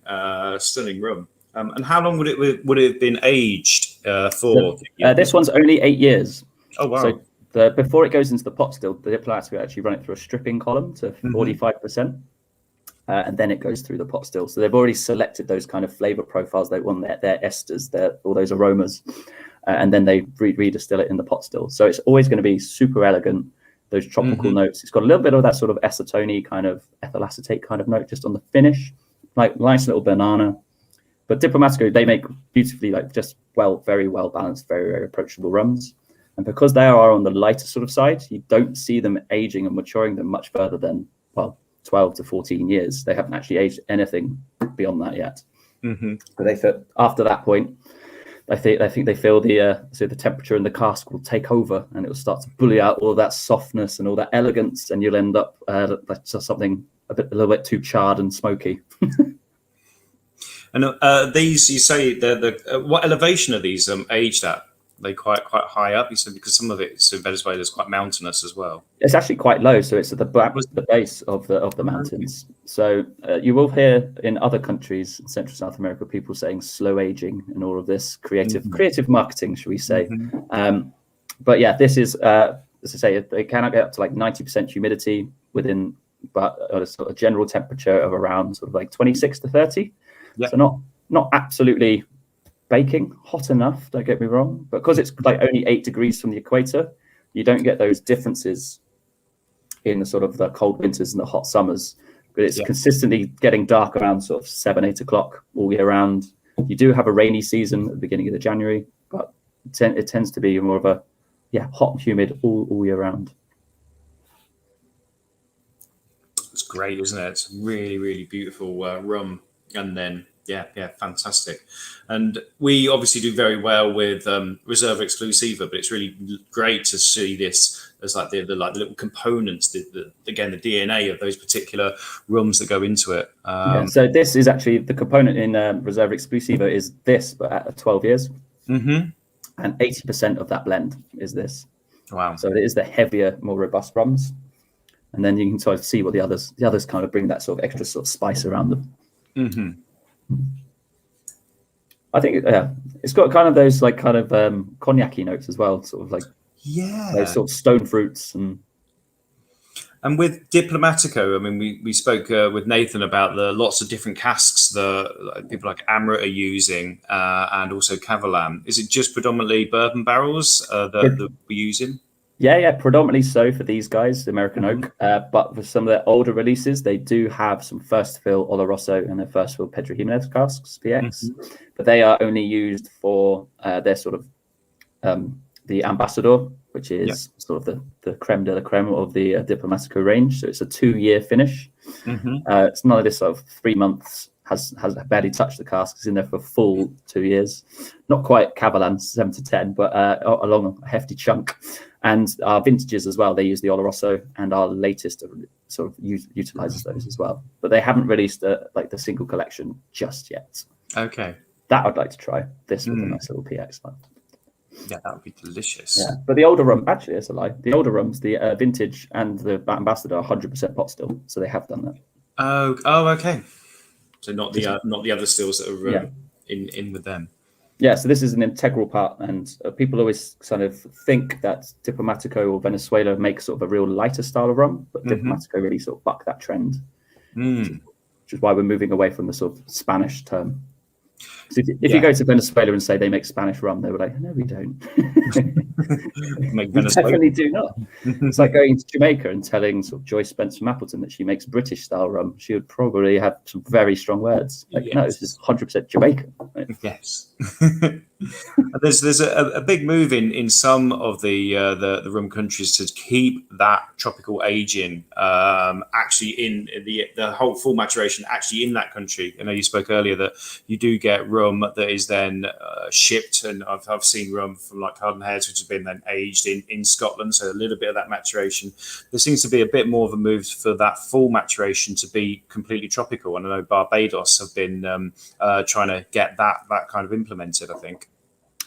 rum. And how long would it have been aged for? This one's only 8 years. Oh wow! So before it goes into the pot still, the Diplomatico actually run it through a stripping column to 45%, and then it goes through the pot still. So they've already selected those kind of flavor profiles they want, their esters, all those aromas, and then they redistill it in the pot still. So it's always going to be super elegant. Those tropical notes. It's got a little bit of that sort of acetone kind of ethyl acetate kind of note just on the finish, like nice little banana. But Diplomatico, they make beautifully, like just very well balanced, very approachable rums. And because they are on the lighter sort of side, you don't see them aging and maturing them much further than 12 to 14 years. They haven't actually aged anything beyond that yet. But they feel, after that point, I think they feel the temperature in the cask will take over, and it will start to bully out all that softness and all that elegance, and you'll end up that's something a little bit too charred and smoky. And these, you say, what elevation are these aged at? They quite high up, you said, because some of it's in Venezuela is quite mountainous as well. It's actually quite low, so it's at the base of the mountains. So you will hear in other countries in Central South America people saying slow aging and all of this creative marketing, shall we say? But yeah, this is as I say, they cannot get up to like 90% humidity within but at a sort of general temperature of around sort of like 26 to 30. Yeah. So not absolutely baking hot enough, don't get me wrong, but because it's like only 8 degrees from the equator, you don't get those differences in the sort of the cold winters and the hot summers. But it's consistently getting dark around sort of 7, 8 o'clock all year round. You do have a rainy season at the beginning of the January, but it tends to be more of a hot and humid all year round. It's great, isn't it? It's really, really beautiful rum. And then, fantastic. And we obviously do very well with Reserve Exclusivo, but it's really great to see this as like the little components, the DNA of those particular rums that go into it. So this is actually the component in Reserve Exclusivo is this, but at 12 years. Mm-hmm. And 80% of that blend is this. Wow. So it is the heavier, more robust rums. And then you can sort of see what the others kind of bring that sort of extra sort of spice around them. Mm-hmm. I think it's got kind of those like kind of cognac-y notes as well, sort of like those sort of stone fruits. And with Diplomatico, I mean, we spoke with Nathan about the lots of different casks that people like Amrut are using, and also Cavallan. Is it just predominantly bourbon barrels that we're using? Yeah, predominantly so for these guys, the American Oak. But for some of their older releases, they do have some first fill Oloroso and their first fill Pedro Jimenez casks, PX. But they are only used for their sort of the Ambassador, which is sort of the creme de la creme of the Diplomatico range. So it's a 2-year finish. It's none of this sort of 3 months, has barely touched the cask. It's in there for a full 2 years. Not quite Cavallan 7 to 10, but along a hefty chunk. And our vintages as well, they use the Oloroso, and our latest sort of utilizes those as well. But they haven't released like the single collection just yet. Okay. That I'd like to try. This with a nice little PX line. Yeah, that would be delicious. Yeah, but the older rum, actually, it's a lie. The older rums, the vintage and the Ambassador are 100% pot still, so they have done that. Oh, okay. So not the other stills that are in with them. Yeah, so this is an integral part, and people always kind of think that Diplomatico or Venezuela make sort of a real lighter style of rum, but Diplomatico really sort of buck that trend, which is why we're moving away from the sort of Spanish term. So if you go to Venezuela and say they make Spanish rum, they were like, no, we don't. We definitely do not. It's like going to Jamaica and telling sort of Joyce Spencer Mapleton that she makes British style rum. She would probably have some very strong words. Like, no, this is 100% Jamaican. Right? Yes. There's a big move in some of the rum countries to keep that tropical aging actually in the whole full maturation actually in that country. I know you spoke earlier that you do get rum that is then shipped, and I've seen rum from like Carden Heads which has been then aged in Scotland, so a little bit of that maturation. There seems to be a bit more of a move for that full maturation to be completely tropical, and I know Barbados have been trying to get that kind of implemented, I think.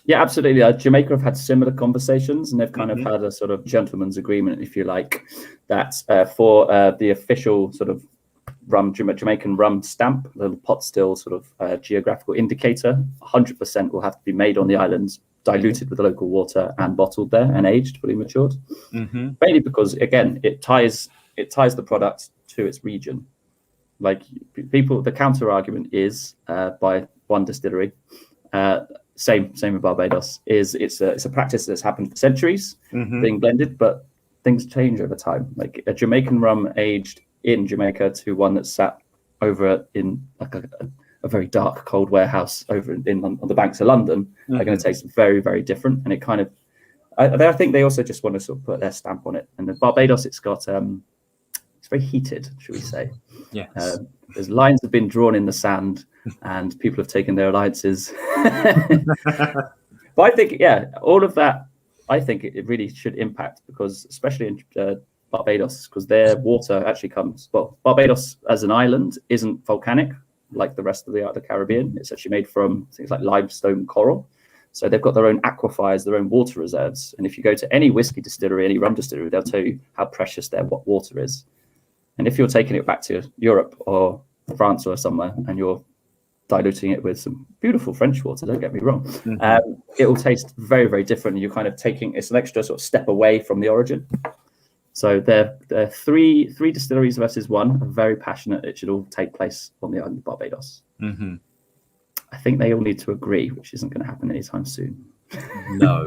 Yeah, absolutely. Jamaica have had similar conversations, and they've kind of had a sort of gentleman's agreement, if you like, that for the official sort of Jamaican rum stamp, the pot still sort of geographical indicator, 100% will have to be made on the islands, diluted with the local water and bottled there and aged, fully matured. Mainly because, again, it ties the product to its region. Like the counter argument is by one distillery, same with Barbados, is it's a practice that's happened for centuries, being blended, but things change over time. Like a Jamaican rum aged in Jamaica to one that's sat over in like a very dark, cold warehouse over on the banks of London are going to taste very, very different. And it kind of, I think they also just want to sort of put their stamp on it. And the Barbados, it's got, it's very heated, should we say? Yes. There's lines have been drawn in the sand, and people have taken their alliances. But I think, all of that, I think it really should impact, because especially in Barbados, because their water actually comes, Barbados as an island isn't volcanic like the rest of the Caribbean. It's actually made from things like limestone coral. So they've got their own aquifers, their own water reserves. And if you go to any whiskey distillery, any rum distillery, they'll tell you how precious their water is. And if you're taking it back to Europe or France or somewhere, and you're diluting it with some beautiful French water, don't get me wrong, it will taste very, very different. You're kind of it's an extra sort of step away from the origin. So they're three distilleries versus one. Are very passionate. It should all take place on the island of Barbados. Mm-hmm. I think they all need to agree, which isn't going to happen anytime soon. No,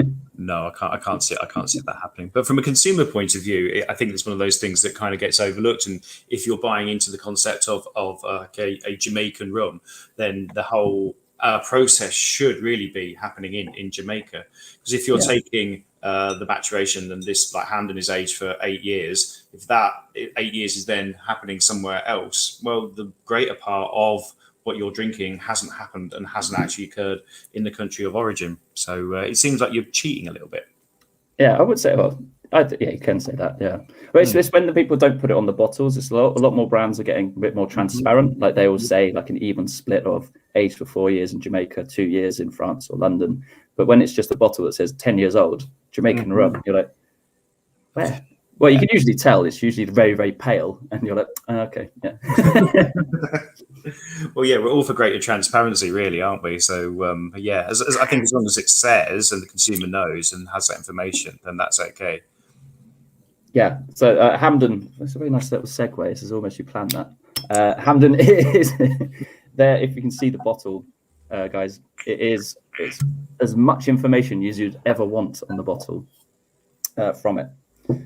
I can't see that happening. But from a consumer point of view, I think it's one of those things that kind of gets overlooked. And if you're buying into the concept of a Jamaican rum, then the whole process should really be happening in Jamaica. Because if you're taking the maturation, and this like Hampden is aged for 8 years, if that 8 years is then happening somewhere else, well, the greater part of what you're drinking hasn't happened and hasn't actually occurred in the country of origin. So it seems like you're cheating a little bit. Yeah, I would say, yeah, you can say that, yeah. But it's when the people don't put it on the bottles, it's a lot more brands are getting a bit more transparent. Like they will say like an even split of aged for 4 years in Jamaica, 2 years in France or London. But when it's just a bottle that says 10 years old, Jamaican rum, you're like, where? Well, you can usually tell it's usually very, very pale, and you're like, okay, yeah. Well, yeah, we're all for greater transparency, really, aren't we? So, yeah, as I think as long as it says and the consumer knows and has that information, then that's okay. Yeah. So Hampden, that's a very nice little segue. This is almost you planned that. Hampden is there. If you can see the bottle, guys, it's as much information as you'd ever want on the bottle from it.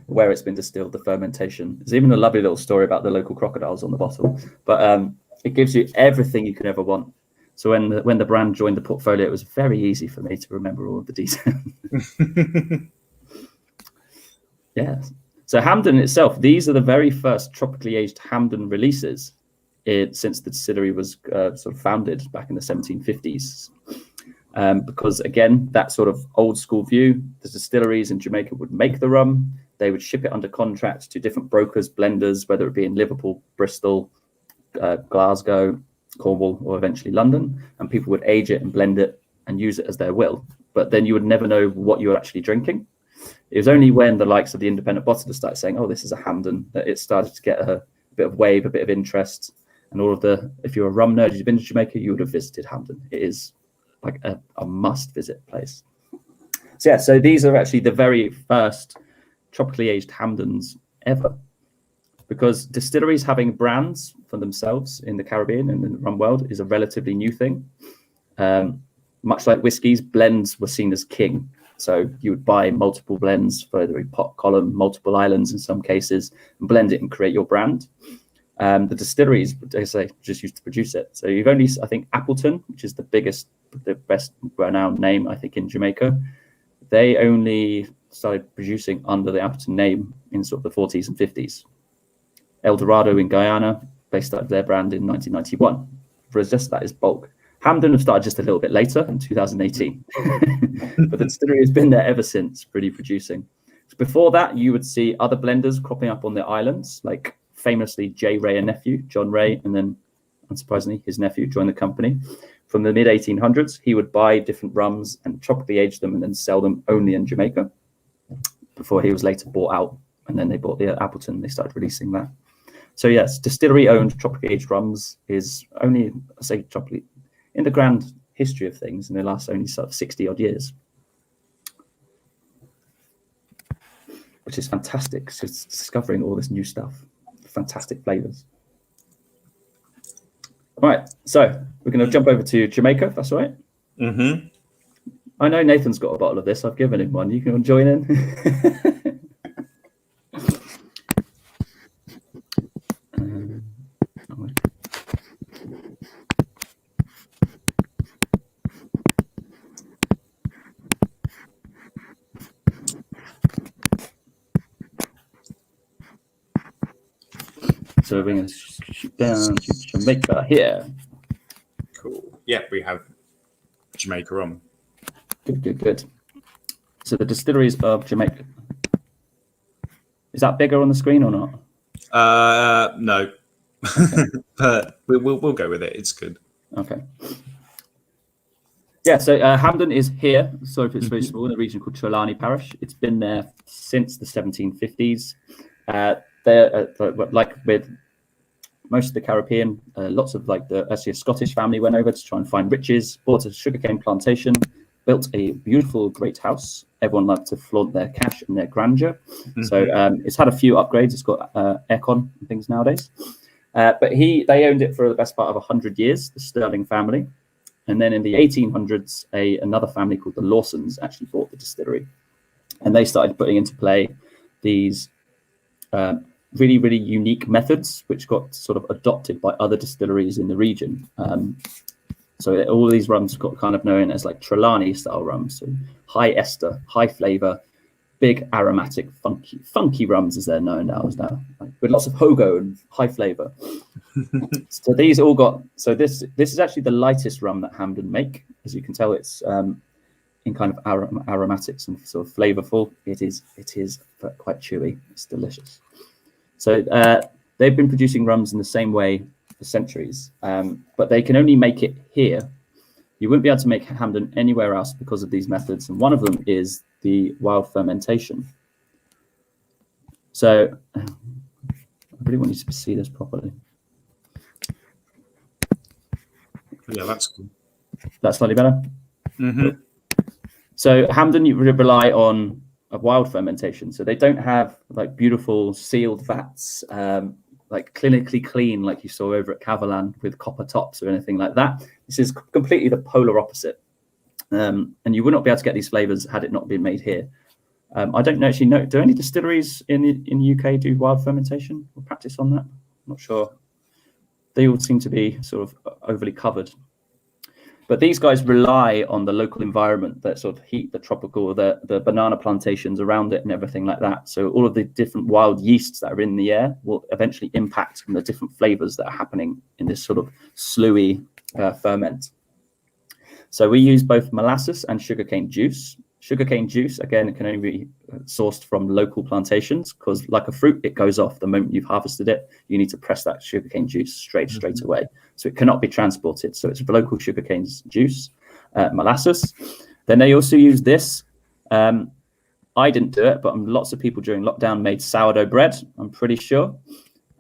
Where it's been distilled, the fermentation. There's even a lovely little story about the local crocodiles on the bottle. But it gives you everything you could ever want. So when the brand joined the portfolio, it was very easy for me to remember all of the details. Yeah. So Hampden itself, these are the very first tropically aged Hampden releases since the distillery was sort of founded back in the 1750s. Because again, that sort of old school view, the distilleries in Jamaica would make the rum, they would ship it under contract to different brokers, blenders, whether it be in Liverpool, Bristol, Glasgow, Cornwall, or eventually London, and people would age it and blend it and use it as their will. But then you would never know what you were actually drinking. It was only when the likes of the independent bottlers started saying, oh, this is a Hampden, that it started to get a bit of wave, a bit of interest. And all of if you're a rum nerd, you've been to Jamaica, you would have visited Hampden. It is like a must visit place. So yeah, so these are actually the very first tropically aged Hampdens ever, because distilleries having brands for themselves in the Caribbean and in the rum world is a relatively new thing. Much like whiskies, blends were seen as king. So you would buy multiple blends for either a pot column, multiple islands in some cases, and blend it and create your brand. The distilleries, they say, just used to produce it. So you've only, I think, Appleton, which is the best renowned name, I think, in Jamaica. They only started producing under the Appleton name in sort of the 40s and 50s. El Dorado in Guyana, they started their brand in 1991. Whereas just that is bulk. Hampden have started just a little bit later in 2018. But the distillery has been there ever since, really producing. So before that, you would see other blenders cropping up on the islands, like famously J. Ray and nephew, John Ray, and then, unsurprisingly, his nephew joined the company. From the mid-1800s, he would buy different rums and tropically age them and then sell them only in Jamaica before he was later bought out. And then they bought the Appleton, they started releasing that. So yes, distillery-owned tropically aged rums is only, I say tropically, in the grand history of things, and they last only sort of 60-odd years. Which is fantastic. So it's discovering all this new stuff, fantastic flavors. All right, so we're going to jump over to Jamaica, if that's all right. Mm-hmm. I know Nathan's got a bottle of this. I've given him one. You can join in. So we're going to shoot down to Jamaica here. Cool. Yeah, we have Jamaica rum. Good. So the distilleries of Jamaica. Is that bigger on the screen or not? No. Okay. But we'll go with it. It's good. Okay. Yeah, so Hampden is here. So it's very small in a region called Trelawney Parish. It's been there since the 1750s. Like with most of the Caribbean, lots of actually a Scottish family went over to try and find riches, bought a sugarcane plantation, built a beautiful, great house. Everyone loved to flaunt their cash and their grandeur. So it's had a few upgrades. It's got aircon and things nowadays. But they owned it for the best part of 100 years, the Sterling family. And then in the 1800s, another family called the Lawsons actually bought the distillery. And they started putting into play these really, really unique methods, which got sort of adopted by other distilleries in the region. So all of these rums got kind of known as like Trelawney style rums, so high ester, high flavor, big aromatic, funky rums as they're known now, with lots of hogo and high flavor. So these all got, so this is actually the lightest rum that Hampden make. As you can tell, it's in kind of aromatics and sort of flavorful. It is quite chewy. It's delicious. So they've been producing rums in the same way for centuries, but they can only make it here. You wouldn't be able to make Hampden anywhere else because of these methods, and one of them is the wild fermentation. So I really want you to see this properly. Yeah, that's cool. That's slightly better. So Hampden, you rely on a wild fermentation. So they don't have like beautiful sealed vats, like clinically clean, like you saw over at Cavallan with copper tops or anything like that. This is completely the polar opposite. And you would not be able to get these flavors had it not been made here. I don't actually know. Do any distilleries in the UK do wild fermentation or practice on that? I'm not sure. They all seem to be sort of overly covered. But these guys rely on the local environment, that sort of heat, the tropical, the banana plantations around it and everything like that. So all of the different wild yeasts that are in the air will eventually impact on the different flavors that are happening in this sort of sluey ferment. So we use both molasses and sugarcane juice. Sugarcane juice, again, can only be sourced from local plantations because, like a fruit, it goes off the moment you've harvested it. You need to press that sugarcane juice straight away. So it cannot be transported. So it's local sugarcane juice, molasses. Then they also use this. I didn't do it, but lots of people during lockdown made sourdough bread, I'm pretty sure.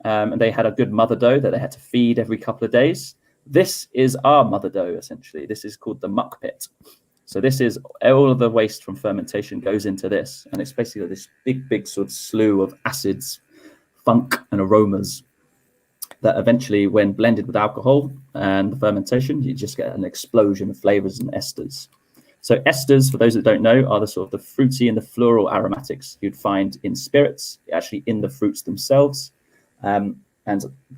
And they had a good mother dough that they had to feed every couple of days. This is our mother dough, essentially. This is called the muck pit. So this is all of the waste from fermentation goes into this. And it's basically this big sort of slew of acids, funk and aromas that eventually, when blended with alcohol and the fermentation, you just get an explosion of flavors and esters. So esters, for those that don't know, are the sort of the fruity and the floral aromatics you'd find in spirits, actually in the fruits themselves. And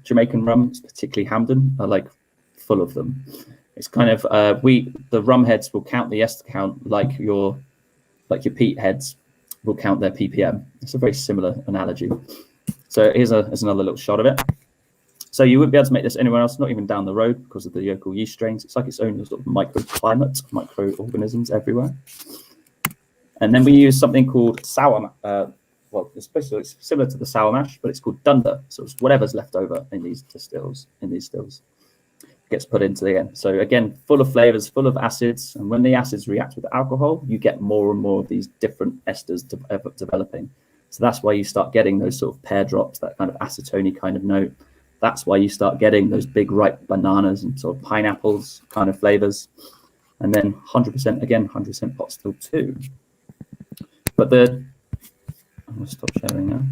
Jamaican rums, particularly Hampden, are like full of them. It's kind of the rum heads will count the ester count like your peat heads will count their ppm. It's a very similar analogy. So here's another little shot of it. So you wouldn't be able to make this anywhere else, not even down the road, because of the local yeast strains. It's like its own sort of microclimate, microorganisms everywhere. And then we use something called sour. It's similar to the sour mash, but it's called dunder. So it's whatever's left over in these stills. Gets put into the end. So again, full of flavors, full of acids. And when the acids react with alcohol, you get more and more of these different esters developing. So that's why you start getting those sort of pear drops, that kind of acetone kind of note. That's why you start getting those big ripe bananas and sort of pineapples kind of flavors. And then 100% pot still too. But I'm going to stop sharing now.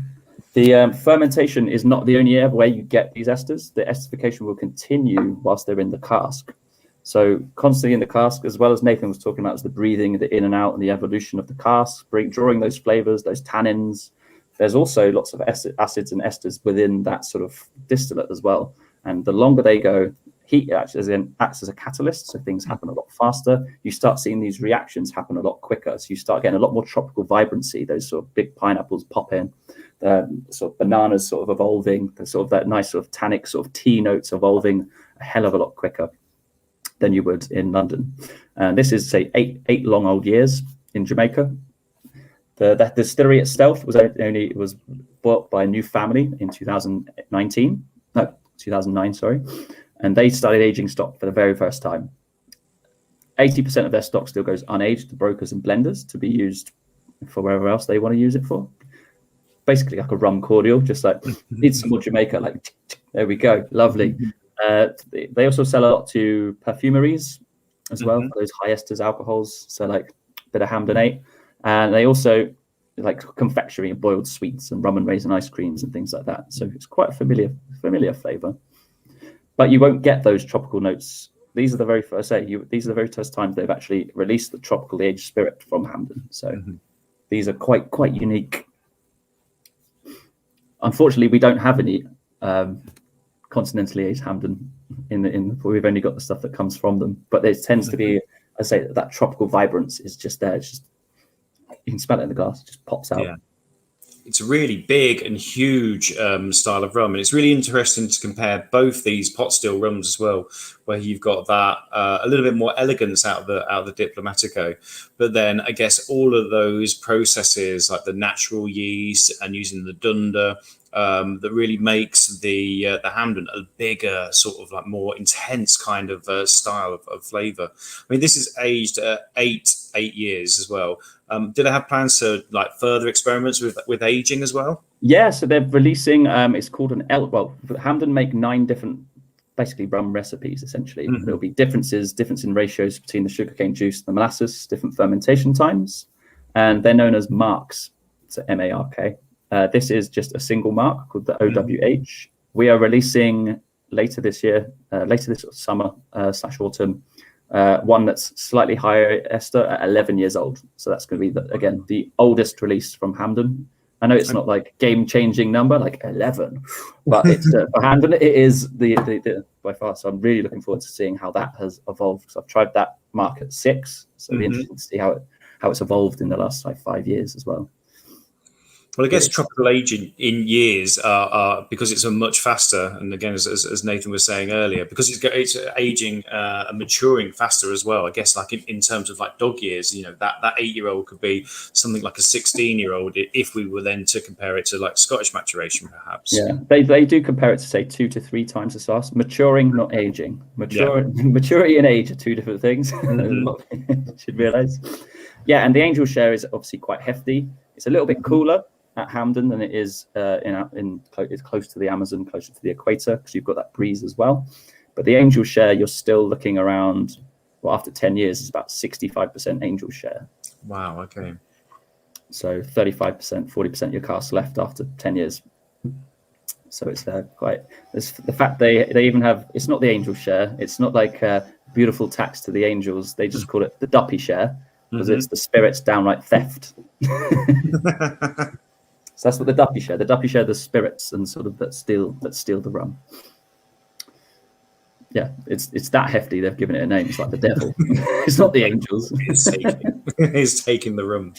The fermentation is not the only way you get these esters. The esterification will continue whilst they're in the cask. So constantly in the cask, as well as Nathan was talking about, is the breathing, the in and out, and the evolution of the cask, drawing those flavors, those tannins. There's also lots of acids and esters within that sort of distillate as well. And the longer they go, heat acts as a catalyst, so things happen a lot faster. You start seeing these reactions happen a lot quicker. So you start getting a lot more tropical vibrancy. Those sort of big pineapples pop in. The sort of bananas sort of evolving, the sort of that nice sort of tannic sort of tea notes evolving a hell of a lot quicker than you would in London. And this is, say, eight long old years in Jamaica. The distillery itself was bought by a new family in 2009, sorry. And they started aging stock for the very first time. 80% of their stock still goes unaged to brokers and blenders to be used for wherever else they want to use it for. Basically like a rum cordial, just like need some more Jamaica, like there we go, lovely. They also sell a lot to perfumeries as well for those high esters alcohols. So like a bit of Hampden, and they also like confectionery and boiled sweets and rum and raisin ice creams and things like that. So it's quite a familiar flavour. But you won't get those tropical notes. These are the very first times they've actually released the tropical aged spirit from Hampden. So these are quite unique. Unfortunately, we don't have any continentally aged Hampden we've only got the stuff that comes from them. But there tends to be, I say, that tropical vibrance is just there. It's just, you can smell it in the glass. It just pops out. Yeah. It's a really big and huge style of rum, and it's really interesting to compare both these pot still rums as well, where you've got that a little bit more elegance out of the Diplomatico, but then I guess all of those processes like the natural yeast and using the dunder that really makes the Hampden a bigger, sort of like more intense kind of style of flavour. I mean, this is aged 8 years as well. Did I have plans to like further experiments with aging as well? Yeah, so they're releasing. It's called Hampden make 9 different, basically rum recipes essentially. There'll be difference in ratios between the sugarcane juice and the molasses, different fermentation times, and they're known as marks. So MARK. This is just a single mark called the OWH. We are releasing later this summer / autumn. One that's slightly higher ester at 11 years old. So that's going to be, the oldest release from Hampden. I know it's not like game-changing number, like 11, but it's for Hampden, it is the by far. So I'm really looking forward to seeing how that has evolved. So I've tried that mark at 6. So it'll be interesting to see how it's evolved in the last 5 years as well. Well, I guess tropical aging in years are because it's a much faster, and again, as Nathan was saying earlier, because it's aging and maturing faster as well. I guess like in terms of like dog years, that 8-year-old could be something like a 16-year-old if we were then to compare it to like Scottish maturation, perhaps. Yeah, they do compare it to say 2 to 3 times as fast. Maturing, not aging. Maturity and age are 2 different things. You should realise. Yeah, and the angel share is obviously quite hefty. It's a little bit cooler at Hampden than it is it's close to the Amazon, closer to the equator, because you've got that breeze as well. But the angel share, you're still looking around, after 10 years, it's about 65% angel share. Wow, okay. So 35%, 40% your cask left after 10 years. So it's there's the fact they even have, it's not the angel share, it's not like beautiful tax to the angels, they just call it the duppy share, because it's the spirit's downright theft. So that's what the duppy share. The duppy share the spirits and sort of that steal the rum. Yeah, it's that hefty. They've given it a name. It's like the devil. It's not the angels. It's taking the rum.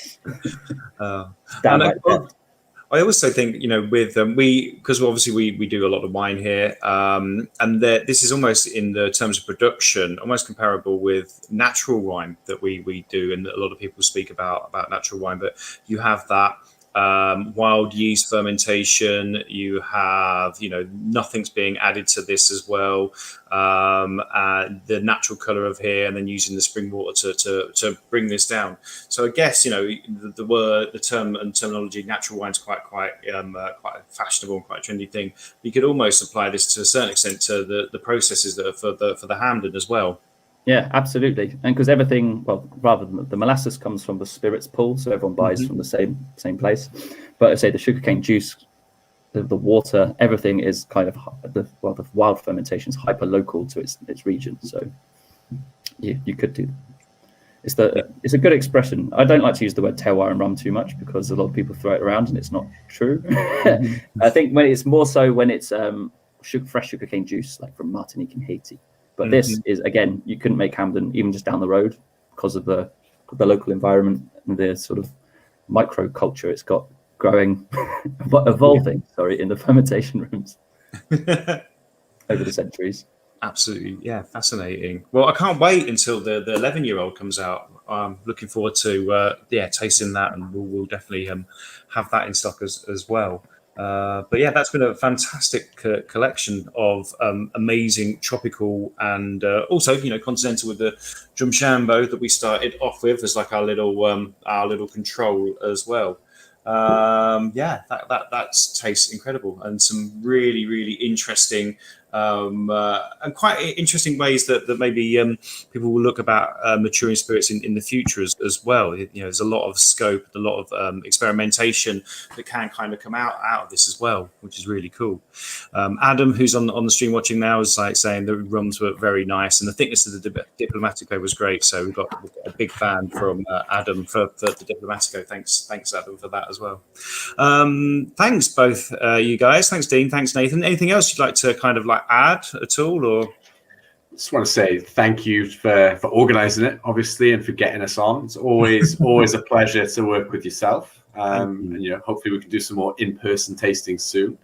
I also think with because obviously we do a lot of wine here, and this is almost in the terms of production almost comparable with natural wine that we do, and a lot of people speak about natural wine. But you have that wild yeast fermentation, you have nothing's being added to this as well, the natural color of here, and then using the spring water to bring this down. So I guess the term and terminology natural wine is quite a fashionable and quite a trendy thing. You could almost apply this to a certain extent to the processes that are for the Hampden as well. Yeah, absolutely. And because everything, rather than the molasses comes from the spirits pool, so everyone buys from the same place. But I say the sugarcane juice, the water, everything is kind of the wild fermentation is hyper local to its region. So you could do. It's a good expression. I don't like to use the word terroir and rum too much because a lot of people throw it around and it's not true. I think when it's more so when it's fresh sugarcane juice, like from Martinique and Haiti. But this is, again, you couldn't make Hampden even just down the road because of the local environment and the sort of micro culture it's got growing, evolving, in the fermentation rooms over the centuries. Absolutely, yeah, fascinating. Well, I can't wait until the 11-year-old comes out. I'm looking forward to tasting that, and we'll definitely have that in stock as well. But yeah, that's been a fantastic collection of amazing tropical and also continental with the Drumshanbo that we started off with as like our little control as well. That tastes incredible, and some really interesting and quite interesting ways that maybe people will look about maturing spirits in the future as well. There's a lot of scope, a lot of experimentation that can kind of come out of this as well, which is really cool. Adam, who's on the stream watching now, is like saying the rums were very nice and the thickness of the Diplomatico was great. So we've got a big fan from Adam for the Diplomatico. Thanks Adam for that as well. Thanks both you guys. Thanks Dean. Thanks Nathan. Anything else you'd like to kind of like add at all, or? Just want to say thank you for organising it, obviously, and for getting us on. It's always a pleasure to work with yourself. And hopefully we can do some more in-person tastings soon.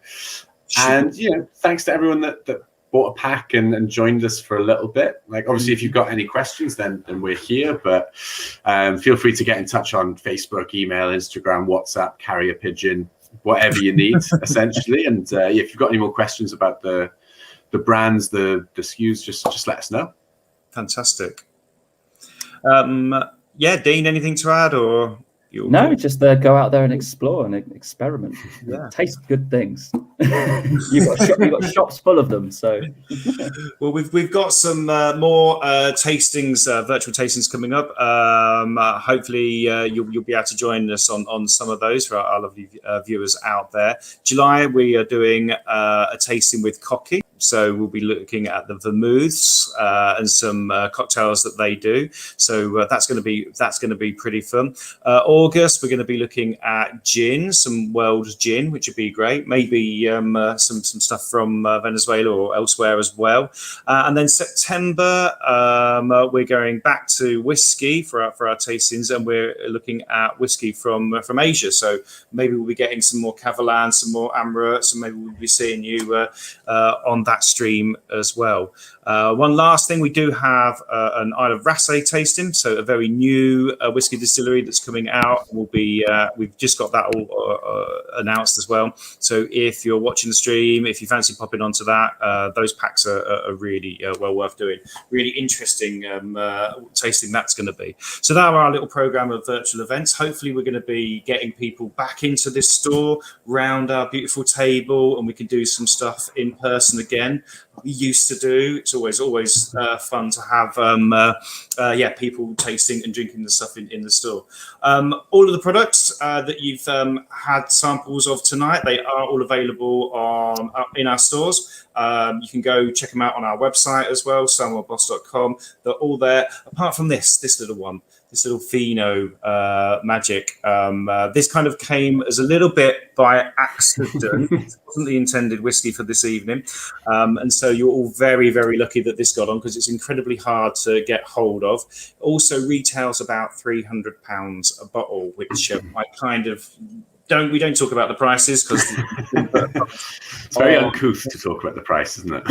And thanks to everyone that bought a pack and joined us for a little bit. Like, obviously, if you've got any questions, then we're here. But feel free to get in touch on Facebook, email, Instagram, WhatsApp, carrier pigeon, whatever you need, essentially. And if you've got any more questions about the brands, the SKUs, just let us know. Fantastic. Dean, anything to add, or? No, just go out there and explore and experiment. Taste good things. You've got shops full of them. So, well, we've got some more tastings, virtual tastings coming up. Hopefully, you'll be able to join us on some of those for our lovely viewers out there. July, we are doing a tasting with Cocky. So we'll be looking at the vermouths and some cocktails that they do. So that's going to be pretty fun. August, we're going to be looking at gin, some world gin, which would be great. Maybe some stuff from Venezuela or elsewhere as well. And then September, we're going back to whiskey for our tastings, and we're looking at whiskey from Asia. So maybe we'll be getting some more Cavallan, some more Amrut, so maybe we'll be seeing you on that stream as well. One last thing, we do have an Isle of Raasay tasting, so a very new whiskey distillery that's coming out. We've just got that all announced as well. So if you're watching the stream, if you fancy popping onto that, those packs are really well worth doing. Really interesting tasting that's going to be. So that are our little program of virtual events. Hopefully we're going to be getting people back into this store, round our beautiful table, and we can do some stuff in person again. We used to do. It's always fun to have people tasting and drinking the stuff in the store. All of the products that you've had samples of tonight, they are all available in our stores. You can go check them out on our website as well, stonewallboss.com. They're all there. Apart from this little one, this little Fino magic. This kind of came as a little bit by accident. It wasn't the intended whiskey for this evening. And so you're all very, very lucky that this got on, because it's incredibly hard to get hold of. Also retails about £300 a bottle, which I kind of... We don't talk about the prices because it's very uncouth to talk about the price, isn't it?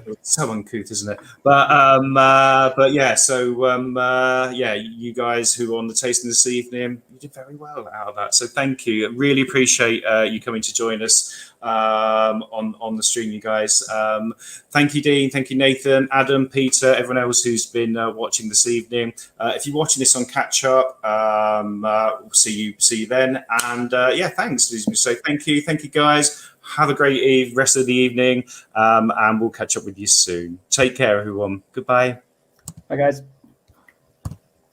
It's so uncouth, isn't it? But yeah. So you guys who are on the tasting this evening, you did very well out of that. So thank you. I really appreciate you coming to join us on the stream, you guys. Thank you, Dean. Thank you, Nathan, Adam, Peter, everyone else who's been watching this evening. If you're watching this on catch up, we'll see you then. And thanks. So thank you, guys. Have a great rest of the evening, and we'll catch up with you soon. Take care, everyone. Goodbye. Bye, guys.